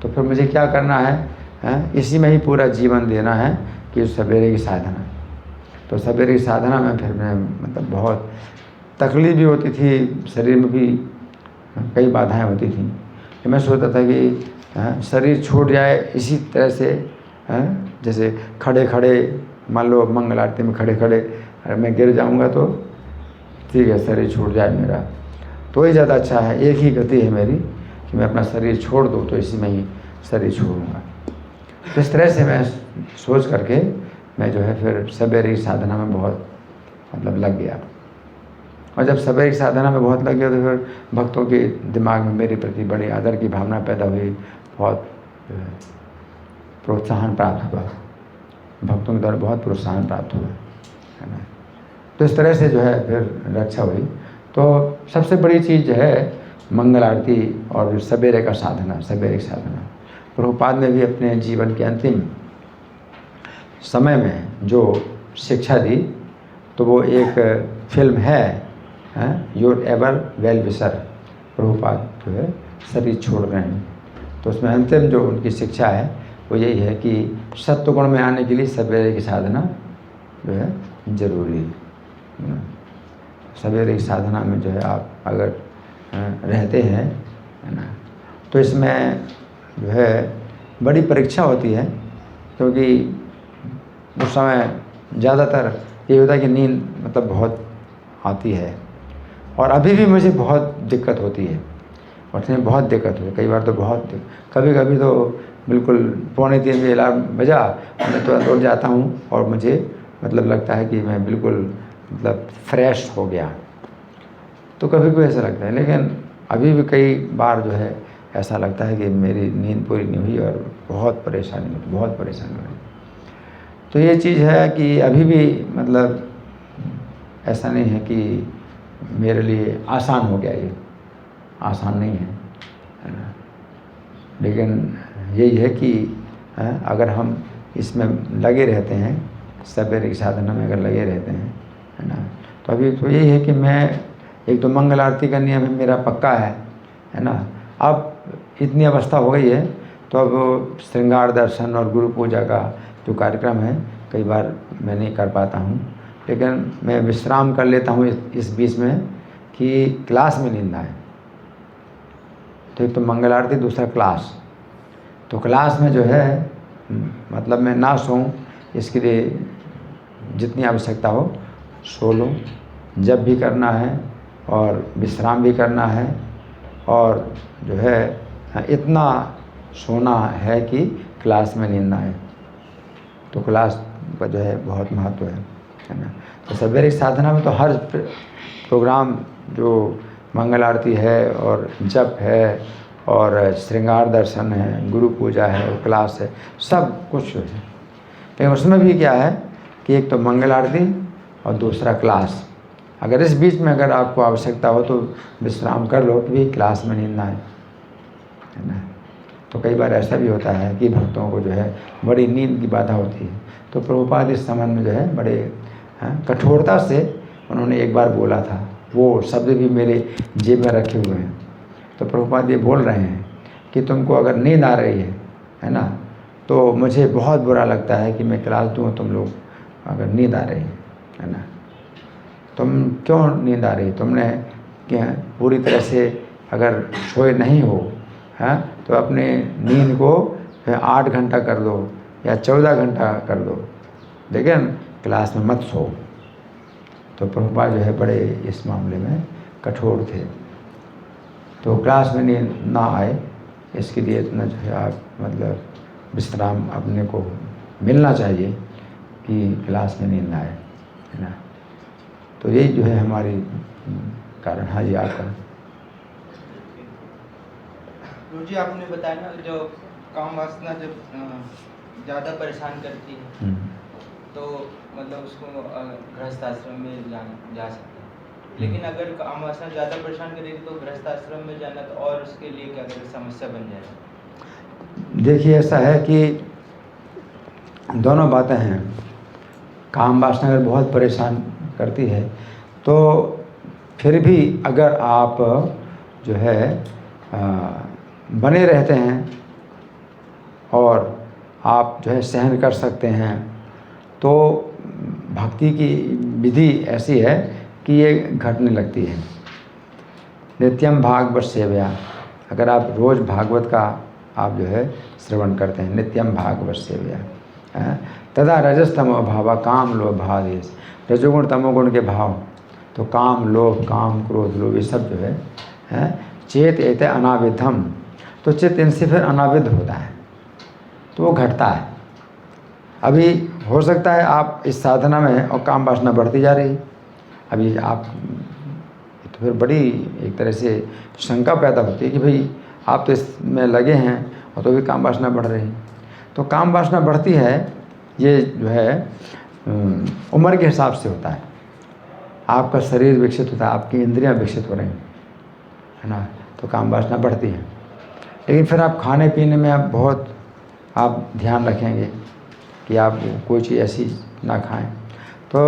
तो फिर मुझे क्या करना है, इसी में ही पूरा जीवन देना है कि सवेरे की साधना। तो सवेरे की साधना में फिर मैं मतलब बहुत तकलीफ भी होती थी, शरीर में भी कई बाधाएं होती थीं। तो मैं सोचता था कि शरीर छूट जाए इसी तरह से, जैसे खड़े खड़े मान लो मंगल आरती में खड़े खड़े मैं गिर जाऊंगा तो ठीक है, शरीर छूट जाए मेरा तो ही ज़्यादा अच्छा है। एक ही गति है मेरी कि मैं अपना शरीर छोड़ दूँ, तो इसी में ही शरीर छोड़ूंगा। तो इस तरह से मैं सोच करके मैं जो है फिर सवेरे की साधना में बहुत मतलब लग गया। और जब सवेरे की साधना में बहुत लग गया तो फिर भक्तों के दिमाग में मेरे प्रति बड़े आदर की भावना पैदा हुई, बहुत प्रोत्साहन प्राप्त हुआ, भक्तों के द्वारा बहुत प्रोत्साहन प्राप्त हुआ, है ना। तो इस तरह से जो है फिर रक्षा हुई। तो सबसे बड़ी चीज़ जो है मंगल आरती और सवेरे का साधना, सवेरे की साधना। प्रभुपाद ने भी अपने जीवन के अंतिम समय में जो शिक्षा दी तो वो एक फिल्म है your ever well wisher, Prabhupada जो है शरीर छोड़ रहे हैं, तो उसमें अंतिम जो उनकी शिक्षा है वो यही है कि सत्वगुण में आने के लिए सवेरे की साधना जो है जरूरी है। सवेरे की साधना में जो है आप अगर रहते हैं, है ना, तो इसमें जो है बड़ी परीक्षा होती है, क्योंकि उस समय ज़्यादातर ये होता है कि नींद मतलब बहुत आती है, और अभी भी मुझे बहुत दिक्कत होती है, उठने में बहुत दिक्कत हुई। कई बार तो बहुत, कभी कभी तो बिल्कुल 2:45 बजे अलार्म बजा, मैं तुरंत उठ जाता हूँ और मुझे मतलब लगता है कि मैं बिल्कुल मतलब फ्रेश हो गया। तो कभी कभी ऐसा लगता है, लेकिन अभी भी कई बार जो है ऐसा लगता है कि मेरी नींद पूरी नहीं हुई और बहुत परेशानी हुई, बहुत परेशानी हुई। तो ये चीज़ है कि अभी भी मतलब ऐसा नहीं है कि मेरे लिए आसान हो गया, ये आसान नहीं है ना। लेकिन यही है कि अगर हम इसमें लगे रहते हैं, सवेरे की साधना में अगर लगे रहते हैं, है ना, तो अभी तो यही है कि मैं एक तो मंगल आरती का नियम है मेरा पक्का है ना। अब इतनी अवस्था हो गई है तो अब श्रृंगार दर्शन और गुरु पूजा का जो कार्यक्रम है कई बार मैं नहीं कर पाता हूँ, लेकिन मैं विश्राम कर लेता हूँ इस बीच में कि क्लास में नींद आए। तो एक तो मंगल आरती, दूसरा क्लास। तो क्लास में जो है मतलब मैं ना सोऊं, इसके लिए जितनी आवश्यकता हो सो लूँ, जब भी करना है, और विश्राम भी करना है, और जो है इतना सोना है कि क्लास में नींद ना आए। तो क्लास का जो है बहुत महत्व है ना। तो सवेरे साधना में तो हर प्रोग्राम जो मंगल आरती है और जप है और श्रृंगार दर्शन है, गुरु पूजा है और क्लास है, सब कुछ है। लेकिन उसमें भी क्या है कि एक तो मंगल आरती और दूसरा क्लास। अगर इस बीच में अगर आपको आवश्यकता हो तो विश्राम कर लो, कि भी क्लास में नींद ना आए, है ना। तो कई बार ऐसा भी होता है कि भक्तों को जो है बड़ी नींद की बाधा होती है। तो प्रभुपाद इस संबंध में जो है बड़े कठोरता से उन्होंने एक बार बोला था, वो शब्द भी मेरे जेब में रखे हुए हैं। तो प्रभुपाद ये बोल रहे हैं कि तुमको अगर नींद आ रही है ना, तो मुझे बहुत बुरा लगता है कि मैं क्लास दूँ, तुम लोग अगर नींद आ रही है ना, तुम क्यों नींद आ रही, तुमने क्या पूरी तरह से अगर सोए नहीं हो, हैं, तो अपने नींद को 8 घंटा कर दो या 14 घंटा कर दो, लेकिन क्लास में मत सो। तो प्रभुपाद जो है बड़े इस मामले में कठोर थे। तो क्लास में नींद ना आए इसके लिए इतना जो है आप मतलब विश्राम अपने को मिलना चाहिए कि क्लास में नींद ना आए, है ना। तो यही जो है हमारी कारण। हाँ जी, आपका। गुरु जी आपने बताया ना जो काम वासना जब ज़्यादा परेशान करती है तो मतलब उसको गृहस्थ आश्रम में जा सकते हैं। लेकिन अगर काम वासना ज़्यादा परेशान करेगी तो गृहस्थ आश्रम में जाना तो और उसके लिए क्या करें, समस्या बन जाएगी। देखिए ऐसा है कि दोनों बातें हैं। काम वासना अगर बहुत परेशान करती है तो फिर भी अगर आप जो है बने रहते हैं और आप जो है सहन कर सकते हैं तो भक्ति की विधि ऐसी है कि ये घटने लगती है। नित्यम भागवत सेवया, अगर आप रोज़ भागवत का आप जो है श्रवण करते हैं, नित्यम भागवत सेवया, तदा रजस्तमो भावा काम लोभ भावेश, रजोगुण तमोगुण के भाव तो काम लोभ काम क्रोध लोभ ये सब जो है चेत एते अनाविधम, तो चित्त इनसे फिर अनाविध होता है तो वो घटता है। अभी हो सकता है आप इस साधना में और काम वासना बढ़ती जा रही, अभी आप तो फिर बड़ी एक तरह से शंका पैदा होती है कि भाई आप तो इसमें लगे हैं और तो भी काम वासना बढ़ रही। तो काम वासना बढ़ती है ये जो है उम्र के हिसाब से होता है। आपका शरीर विकसित होता है, आपकी इंद्रियां विकसित हो रही हैं, है ना, तो काम वासना बढ़ती है। लेकिन फिर आप खाने पीने में आप बहुत आप ध्यान रखेंगे कि आप कोई चीज़ ऐसी ना खाएं। तो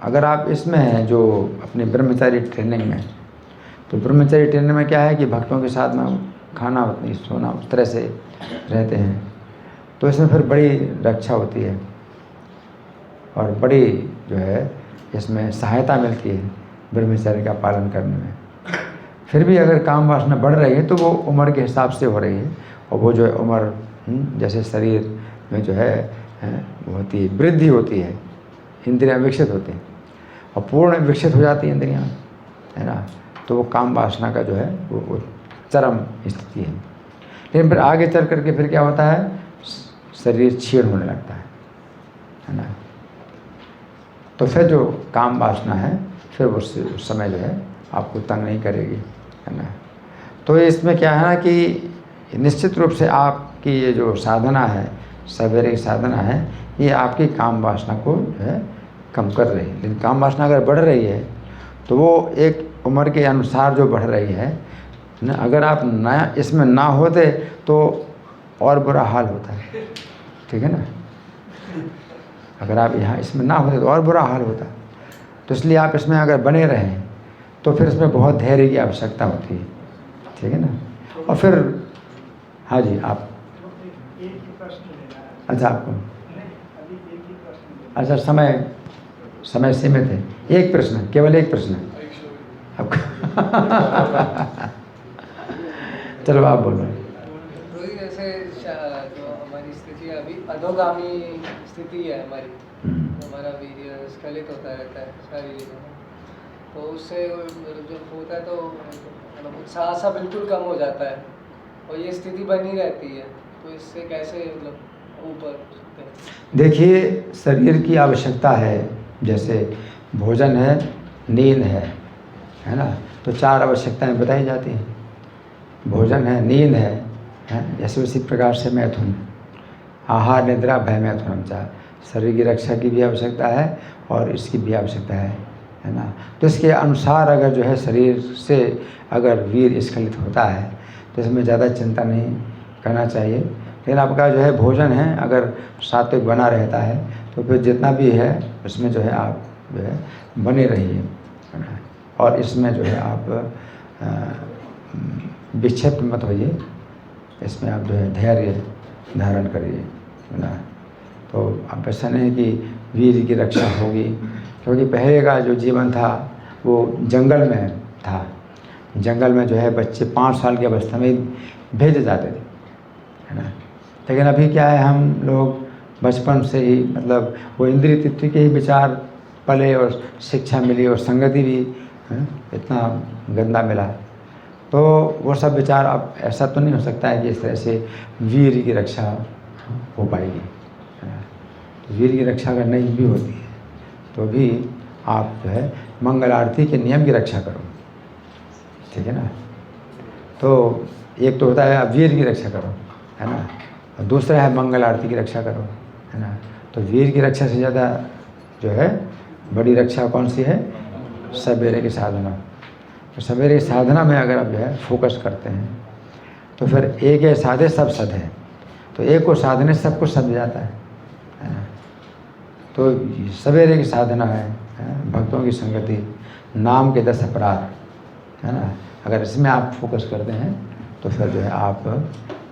अगर आप इसमें हैं जो अपने ब्रह्मचारी ट्रेनिंग में, तो ब्रह्मचारी ट्रेनिंग में क्या है कि भक्तों के साथ में खाना उतनी सोना उस तरह से रहते हैं, तो इसमें फिर बड़ी रक्षा होती है और बड़ी जो है इसमें सहायता मिलती है ब्रह्मचर्य का पालन करने में। फिर भी अगर काम वासना बढ़ रही है तो वो उम्र के हिसाब से हो रही है और वो जो है उम्र जैसे शरीर में जो है वो होती है, वृद्धि होती है, इंद्रियां विकसित होती हैं और पूर्ण विकसित हो जाती हैं इंद्रियां, है ना, तो वो काम वासना का जो है वो चरम स्थिति है। लेकिन फिर आगे चल करके फिर क्या होता है, शरीर क्षीण होने लगता है ना। तो फिर जो काम वासना है फिर उस समय जो है आपको तंग नहीं करेगी, है ना। तो इसमें क्या है ना कि निश्चित रूप से आपकी ये जो साधना है, सवेरे की साधना है, ये आपकी काम वासना को जो है कम कर रही है। लेकिन काम वासना अगर बढ़ रही है तो वो एक उम्र के अनुसार जो बढ़ रही है ना, अगर आप नया इसमें ना होते तो और बुरा हाल होता है, ठीक है ना। अगर आप यहाँ इसमें ना होते तो और बुरा हाल होता। तो इसलिए आप इसमें अगर बने रहें तो फिर इसमें बहुत धैर्य की आवश्यकता होती है, ठीक है ना। और फिर हाँ जी, आप अच्छा आपको अच्छा समय सीमित है, एक प्रश्न, केवल एक प्रश्न आपका चलो आप बोलो। जैसे जो हमारी स्थिति अभी अधोगामी स्थिति है हमारी, तो हमारा वीर्य स्खलित होता रहता है शारीरिक में, तो उससे जब होता है तो मतलब उत्साह सा बिल्कुल कम हो जाता है और ये स्थिति बनी रहती है, तो इससे कैसे मतलब ऊपर? देखिए शरीर की आवश्यकता है, जैसे भोजन है, नींद है ना, तो चार आवश्यकताएं बताई जाती हैं। भोजन है, नींद है जैसे उसी प्रकार से मैथुन, आहार निद्रा भय मैथुनम चा, शरीर की रक्षा की भी आवश्यकता है और इसकी भी आवश्यकता है ना। तो इसके अनुसार अगर जो है शरीर से अगर वीर स्खलित होता है तो इसमें ज़्यादा चिंता नहीं करना चाहिए। लेकिन आपका जो है भोजन है अगर सात्विक बना रहता है तो फिर जितना भी है उसमें जो है आप जो है बने रहिए और इसमें जो है आप विक्षिप्त मत होइए, इसमें आप जो है धैर्य धारण करिए ना। तो अब ऐसा नहीं कि वीर की रक्षा होगी, क्योंकि पहले का जो जीवन था वो जंगल में था। जंगल में जो है बच्चे 5 साल की अवस्था में भेजे जाते थे, है ना। लेकिन अभी क्या है, हम लोग बचपन से ही मतलब वो इंद्रिय तृप्ति के ही विचार पले और शिक्षा मिली और संगति भी इतना गंदा मिला, तो वो सब विचार अब ऐसा तो नहीं हो सकता है कि इस तरह से वीर की रक्षा हो पाएगी। तो वीर की रक्षा अगर नहीं भी होती है तो भी आप जो है मंगल आरती के नियम की रक्षा करो, ठीक है ना। तो एक तो होता है आप वीर की रक्षा करो, है ना, और दूसरा है मंगल आरती की रक्षा करो, है ना। तो वीर की रक्षा से ज़्यादा जो है बड़ी रक्षा कौन सी है? सवेरे की साधना। तो सवेरे की साधना में अगर आप जो है फोकस करते हैं तो फिर एक है साधे सब सद है, तो एक को साधने सब कुछ सद जाता है ना। तो सवेरे की साधना है भक्तों की संगति, नाम के 10 अपराध, है ना। अगर इसमें आप फोकस करते हैं तो फिर जो है आप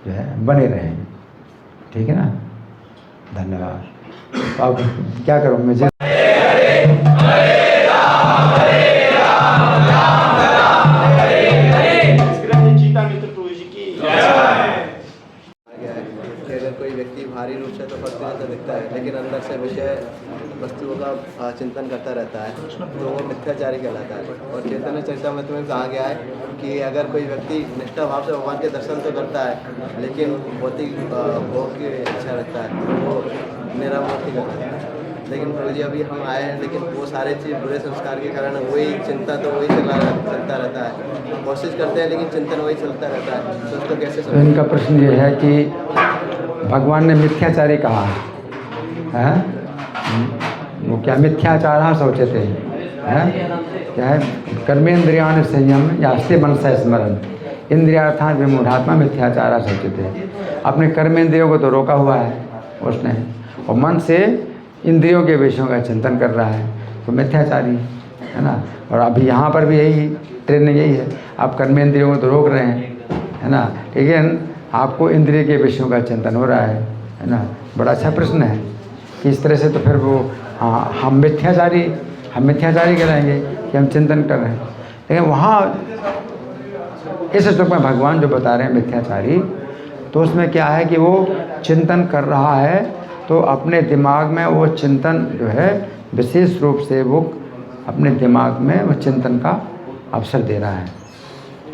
जो है बने रहेंगे, ठीक है ना। धन्यवाद। तो अब क्या करूँ मुझे अगर कोई व्यक्ति भारी रूप से तो भक्ति जैसा दिखता है लेकिन अंदर से विषय वस्तुओं का चिंतन करता रहता है तो वो मिथ्याचारी कहलाता है। और चैतन्य चरितामृत में कहा गया है कि अगर कोई व्यक्ति निष्ठा भाव से भगवान के दर्शन तो करता है लेकिन भौतिक भोग की इच्छा रखता है तो वो निरामूर्ति करता है। लेकिन प्रभु जी अभी हम आए हैं लेकिन वो सारे चीज़ बुरे संस्कार के कारण वही चिंता तो वही चलता रहता है, कोशिश करते हैं लेकिन चिंतन वही चलता रहता है, तो उसको कैसे तो इनका प्रश्न ये है कि भगवान ने मिथ्याचारी कहा है, वो क्या मिथ्याचार सोचे थे हैं क्या है? कर्मेंद्रियाण संयम यास्ते मनसा स्मरण इंद्रियार्थान विमूढ़ात्मा मिथ्याचार सोचे थे। अपने कर्मेंद्रियों को तो रोका हुआ है उसने और मन से इंद्रियों के विषयों का चिंतन कर रहा है तो मिथ्याचारी है ना। और अभी यहाँ पर भी यही ट्रेनिंग यही है, आप कर्मेंद्रियों को तो रोक रहे हैं, है ना, लेकिन आपको इंद्रिय के विषयों का चिंतन हो रहा है ना। बड़ा अच्छा प्रश्न है कि इस तरह से तो फिर वो हाँ हम मिथ्याचारी कहलाएंगे कि हम चिंतन कर रहे हैं। लेकिन वहाँ इस श्लोक में भगवान जो बता रहे हैं मिथ्याचारी, तो उसमें क्या है कि वो चिंतन कर रहा है तो अपने दिमाग में वो चिंतन जो है विशेष रूप से वो अपने दिमाग में वो चिंतन का अवसर दे रहा है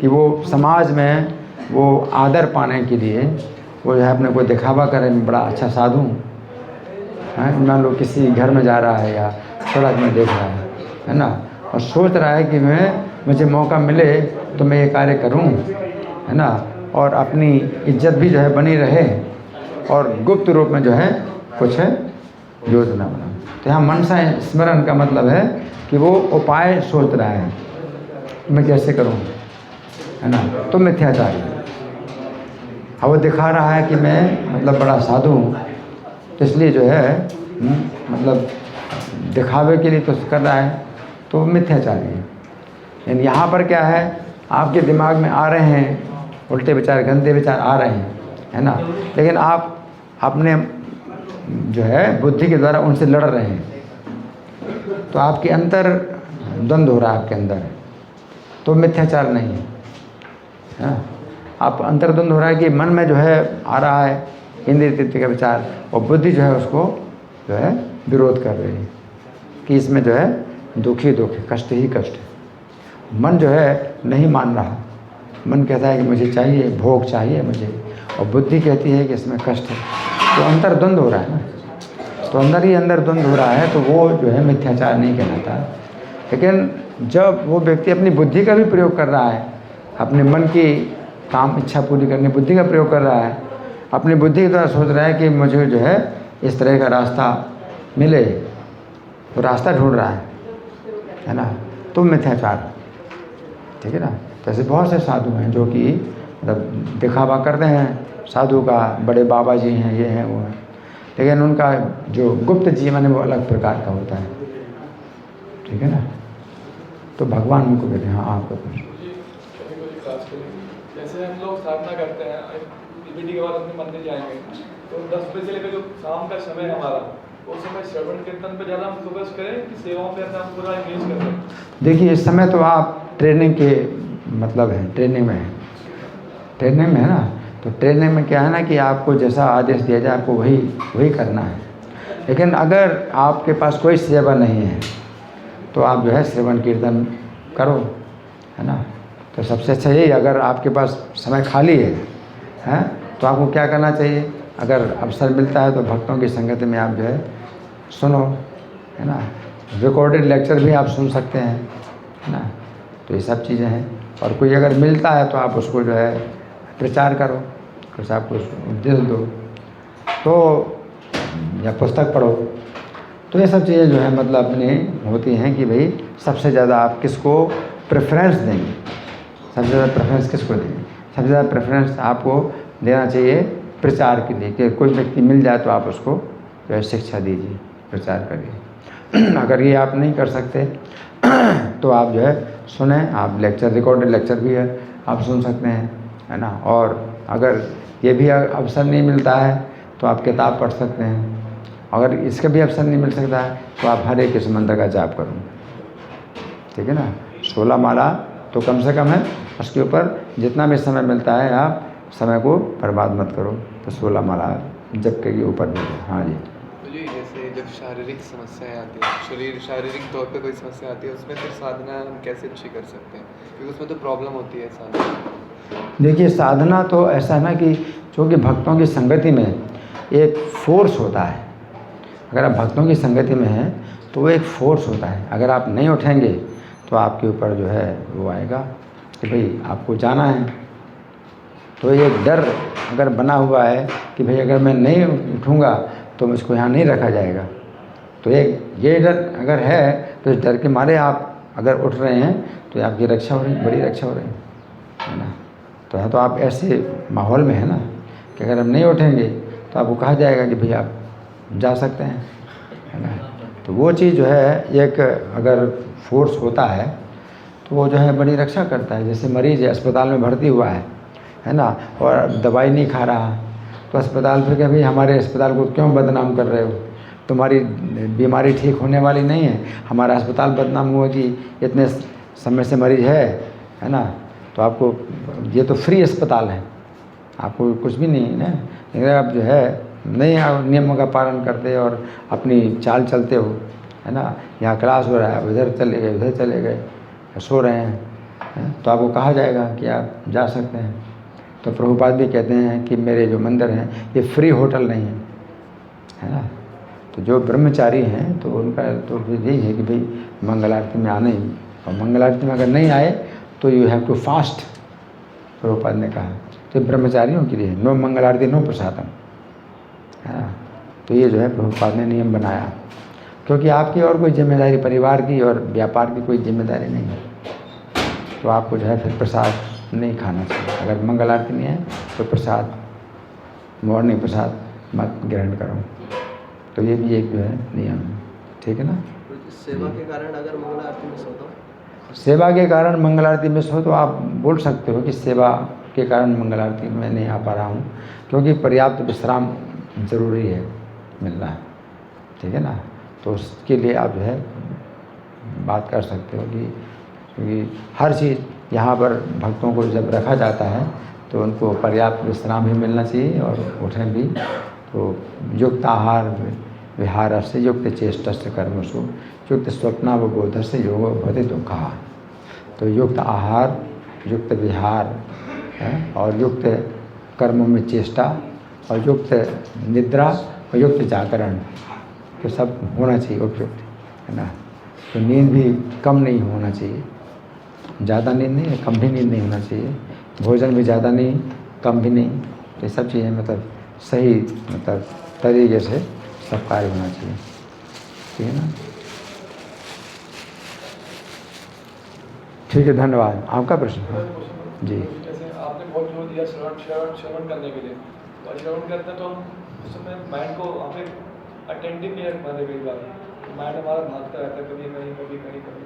कि वो समाज में वो आदर पाने के लिए वो जो है अपने को दिखावा करे, बड़ा अच्छा साधु है। मान लो किसी घर में जा रहा है या सड़क में देख रहा है ना, और सोच रहा है कि मुझे मौका मिले तो मैं ये कार्य करूं, है ना, और अपनी इज्जत भी जो है बनी रहे और गुप्त रूप में जो है कुछ है योजना बना। तो यहाँ मनसा स्मरण का मतलब है कि वो उपाय सोच रहा है मैं कैसे करूं, है ना। तो मिथ्याचारी अब वो दिखा रहा है कि मैं मतलब बड़ा साधु हूँ, तो इसलिए जो है मतलब दिखावे के लिए तो कर रहा है तो मिथ्याचारी है। यानी यहाँ पर क्या है, आपके दिमाग में आ रहे हैं उल्टे विचार, गंदे विचार आ रहे हैं, है ना, लेकिन आप अपने जो है बुद्धि के द्वारा उनसे लड़ रहे हैं, तो आपके अंदर द्वंद्व हो रहा है आपके अंदर, तो मिथ्याचार नहीं है, है ना। आप अंतर्द्वंद हो रहा है कि मन में जो है आ रहा है इंद्रिय तृप्ति का विचार और बुद्धि जो है उसको जो है विरोध कर रही है कि इसमें जो है दुख ही कष्ट ही कष्ट है। मन जो है नहीं मान रहा, मन कहता है कि मुझे चाहिए, भोग चाहिए मुझे, और बुद्धि कहती है कि इसमें कष्ट है। तो अंतर्द्वंद हो रहा है ना, तो अंदर ही अंदर द्वंद हो रहा है, तो वो जो है मिथ्याचार नहीं कहलाता। लेकिन जब वो व्यक्ति अपनी बुद्धि का भी प्रयोग कर रहा है, अपने मन की काम इच्छा पूरी करने बुद्धि का प्रयोग कर रहा है, अपनी बुद्धि के द्वारा सोच रहा है कि मुझे जो है इस तरह का रास्ता मिले, तो रास्ता ढूंढ रहा है ना, तो मिथ्याचार, ठीक है ना। तो ऐसे बहुत से साधु हैं जो कि मतलब दिखावा करते हैं साधु का, बड़े बाबा जी हैं, ये हैं वो हैं, लेकिन उनका जो गुप्त जीवन है वो अलग प्रकार का होता है, ठीक है ना। तो भगवान उनको कहते हैं। हाँ आपका कुछ जैसे हम लोग साधना करते हैं, पीपीटी के बाद अपने मंदिर जाएंगे तो 10 बजे से लेकर जो शाम का समय है हमारा, उस समय श्रवण कीर्तन पे ज़्यादा हम फोकस करें कि सेवाओं पे अपना पूरा इंगेज करें? देखिए इस समय तो आप ट्रेनिंग के मतलब है, ट्रेनिंग में है ना, तो ट्रेनिंग में क्या है ना कि आपको जैसा आदेश दिया जाए आपको वही करना है। लेकिन अगर आपके पास कोई सेवा नहीं है तो आप जो है श्रवण कीर्तन करो, है ना। तो सबसे अच्छा यही, अगर आपके पास समय खाली है तो आपको क्या करना चाहिए, अगर अवसर मिलता है तो भक्तों की संगति में आप जो है सुनो, है ना। रिकॉर्डेड लेक्चर भी आप सुन सकते हैं, है ना। तो ये सब चीज़ें हैं। और कोई अगर मिलता है तो आप उसको जो है प्रचार करो, कुछ आपको उपदेश दो तो, या पुस्तक पढ़ो। तो ये सब चीज़ें जो है मतलब अपनी होती हैं कि भाई सबसे ज़्यादा आप किसको प्रेफरेंस देंगे, सबसे ज़्यादा प्रेफरेंस किसको देंगे। सबसे ज़्यादा प्रेफरेंस आपको देना चाहिए प्रचार के लिए, कि कोई व्यक्ति मिल जाए तो आप उसको जो है शिक्षा दीजिए, प्रचार करिए। अगर ये आप नहीं कर सकते तो आप जो है सुने, आप लेक्चर, रिकॉर्डेड लेक्चर भी है आप सुन सकते हैं, है ना। और अगर ये भी अवसर नहीं मिलता है तो आप किताब पढ़ सकते हैं। अगर इसका भी अवसर नहीं मिल सकता है तो आप हरे कृष्ण मंत्र का जाप करो, ठीक है ना। 16 माला तो कम से कम है, उसके ऊपर जितना भी समय मिलता है आप समय को बर्बाद मत करो। तो 16 माला जप के ऊपर भी। हाँ जी। जी, जैसे जब शारीरिक समस्याएं आती हैं, शारीरिक तौर पे कोई समस्या आती है, उसमें फिर साधना हम कैसे अच्छी कर सकते हैं, क्योंकि उसमें तो प्रॉब्लम होती है साधना। देखिए साधना तो ऐसा है ना कि चूँकि भक्तों की संगति में एक फोर्स होता है। अगर आप भक्तों की संगति में हैं तो वो एक फोर्स होता है। अगर आप नहीं उठेंगे तो आपके ऊपर जो है वो आएगा कि भाई आपको जाना है। तो एक डर अगर बना हुआ है कि भाई अगर मैं नहीं उठूँगा तो मुझको यहाँ नहीं रखा जाएगा, तो एक ये डर अगर है तो इस डर के मारे आप अगर उठ रहे हैं तो आपकी रक्षा हो रही, बड़ी रक्षा हो रही है ना। तो आप ऐसे माहौल में है ना कि अगर हम नहीं उठेंगे तो आपको कहा जाएगा कि भाई आप जा सकते हैं, है ना। तो वो चीज़ जो है एक अगर फोर्स होता है तो वो जो है बड़ी रक्षा करता है। जैसे मरीज़ अस्पताल में भर्ती हुआ है ना, और दवाई नहीं खा रहा, तो अस्पताल फिर कभी हमारे अस्पताल को क्यों बदनाम कर रहे हो, तुम्हारी बीमारी ठीक होने वाली नहीं है, हमारा अस्पताल बदनाम हुआ कि इतने समय से मरीज है ना। तो आपको ये तो फ्री अस्पताल है, आपको कुछ भी नहीं है ना। अगर आप जो है नहीं नियमों का पालन करते और अपनी चाल चलते हो, है ना, यहाँ क्लास हो रहा है, उधर चले गए, उधर चले गए, सो रहे हैं, तो आपको कहा जाएगा कि आप जा सकते हैं। तो प्रभुपाद भी कहते हैं कि मेरे जो मंदिर हैं ये फ्री होटल नहीं है ना। तो जो ब्रह्मचारी हैं तो उनका तो यही है कि भाई मंगल आरती में आने ही, और मंगल आरती में अगर नहीं आए तो you have to fast, Prabhupada ने कहा। तो ब्रह्मचारियों के लिए नो मंगल आरती नो प्रसादम, है ना। तो ये जो है प्रभुपाद ने नियम बनाया, क्योंकि आपकी और कोई जिम्मेदारी, परिवार की और व्यापार की कोई जिम्मेदारी नहीं है। तो आपको जो है फिर प्रसाद नहीं खाना चाहिए। अगर मंगल आरती नहीं है तो प्रसाद, मॉर्निंग प्रसाद मत ग्रहण करो। तो ये भी एक जो है नियम है, ठीक है ना। सेवा के कारण अगर मंगल आरती मिस हो तो, सेवा के कारण मंगल आरती मिस हो तो आप बोल सकते हो कि सेवा के कारण मंगल आरती में नहीं आ पा रहा हूँ, क्योंकि पर्याप्त विश्राम ज़रूरी है, मिलना है, ठीक है ना। तो उसके लिए आप जो है बात कर सकते हो कि क्योंकि हर चीज़ यहाँ पर भक्तों को जब रखा जाता है तो उनको पर्याप्त विश्राम भी मिलना चाहिए और उठें भी। तो युक्त आहार विहार से युक्त चेष्टस्य कर्मसु युक्त स्वप्नावबोध से योगो भवति दुःखः। तो युक्त आहार, युक्त विहार और युक्त कर्मों में चेष्टा और युक्त निद्रा और युक्त जागरण, तो सब होना चाहिए उपयुक्त, है ना। तो नींद भी कम नहीं होना चाहिए, ज़्यादा नींद नहीं है, कम भी नींद नहीं होना चाहिए। भोजन भी ज़्यादा नहीं, कम भी नहीं। तो ये सब चीज़ें मतलब सही मतलब तरीके से सब कार्य होना चाहिए, ठीक है ना। ठीक है, धन्यवाद। आपका प्रश्न जी। जैसे आपने बहुत जोर दिया श्रवण करने के लिए, तो श्रवण करते हैं तो हम उस समय माइंड को हमें अटेंटिव नहीं रख पाते। कई बार माइंड हमारा भागता रहता है, कभी कहीं कभी कहीं कभी।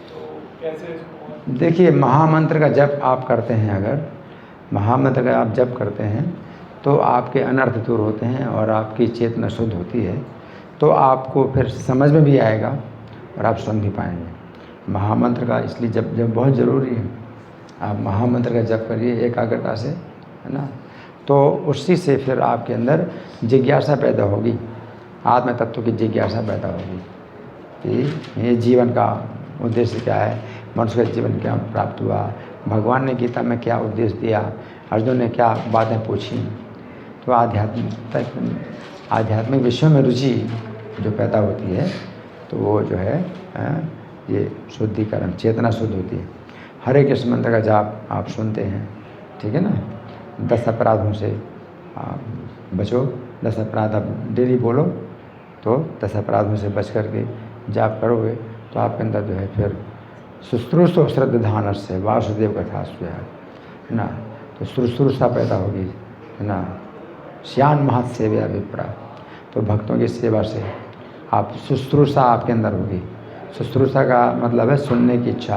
तो कैसे इसको? देखिए, महामंत्र का जप आप करते हैं, अगर महामंत्र का आप जप करते हैं तो आपके अनर्थ दूर होते हैं और आपकी चेतना शुद्ध होती है। तो आपको फिर समझ में भी आएगा और आप सुन भी पाएंगे। महामंत्र का इसलिए जप बहुत ज़रूरी है। आप महामंत्र का जप करिए एकाग्रता से, है ना। तो उसी से फिर आपके अंदर जिज्ञासा पैदा होगी आत्म तत्व की जिज्ञासा पैदा होगी कि ये जीवन का उद्देश्य क्या है, मनुष्य का जीवन क्या प्राप्त हुआ, भगवान ने गीता में क्या उद्देश्य दिया, अर्जुन ने क्या बातें पूछी। तो आध्यात्मिक विषयों में रुचि जो पैदा होती है तो वो जो है ये शुद्धिकरण, चेतना शुद्ध होती है। हरे कृष्ण मंत्र का जाप आप सुनते हैं, ठीक है ना। 10 अपराधों से आप बचो, 10 अपराध आप डेली बोलो तो 10 अपराधों से बच करके जाप करोगे तो आपके अंदर जो है फिर शुश्रूषो श्रद्धानस से वासुदेव कथा है ना, तो शुश्रूषा पैदा होगी, है ना। श्यान महत सेवा विप्रा, तो भक्तों की सेवा से आप शुश्रूषा आपके अंदर होगी। शुश्रूषा का मतलब है सुनने की इच्छा,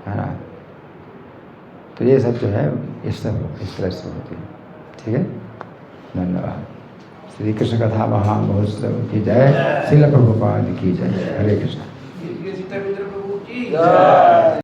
है ना। तो ये सब जो है इस तरह से होती है, ठीक है। धन्यवाद। श्री कृष्ण कथा महामहोत्सव की जय, श्रील प्रभुपाद की जय। हरे कृष्ण।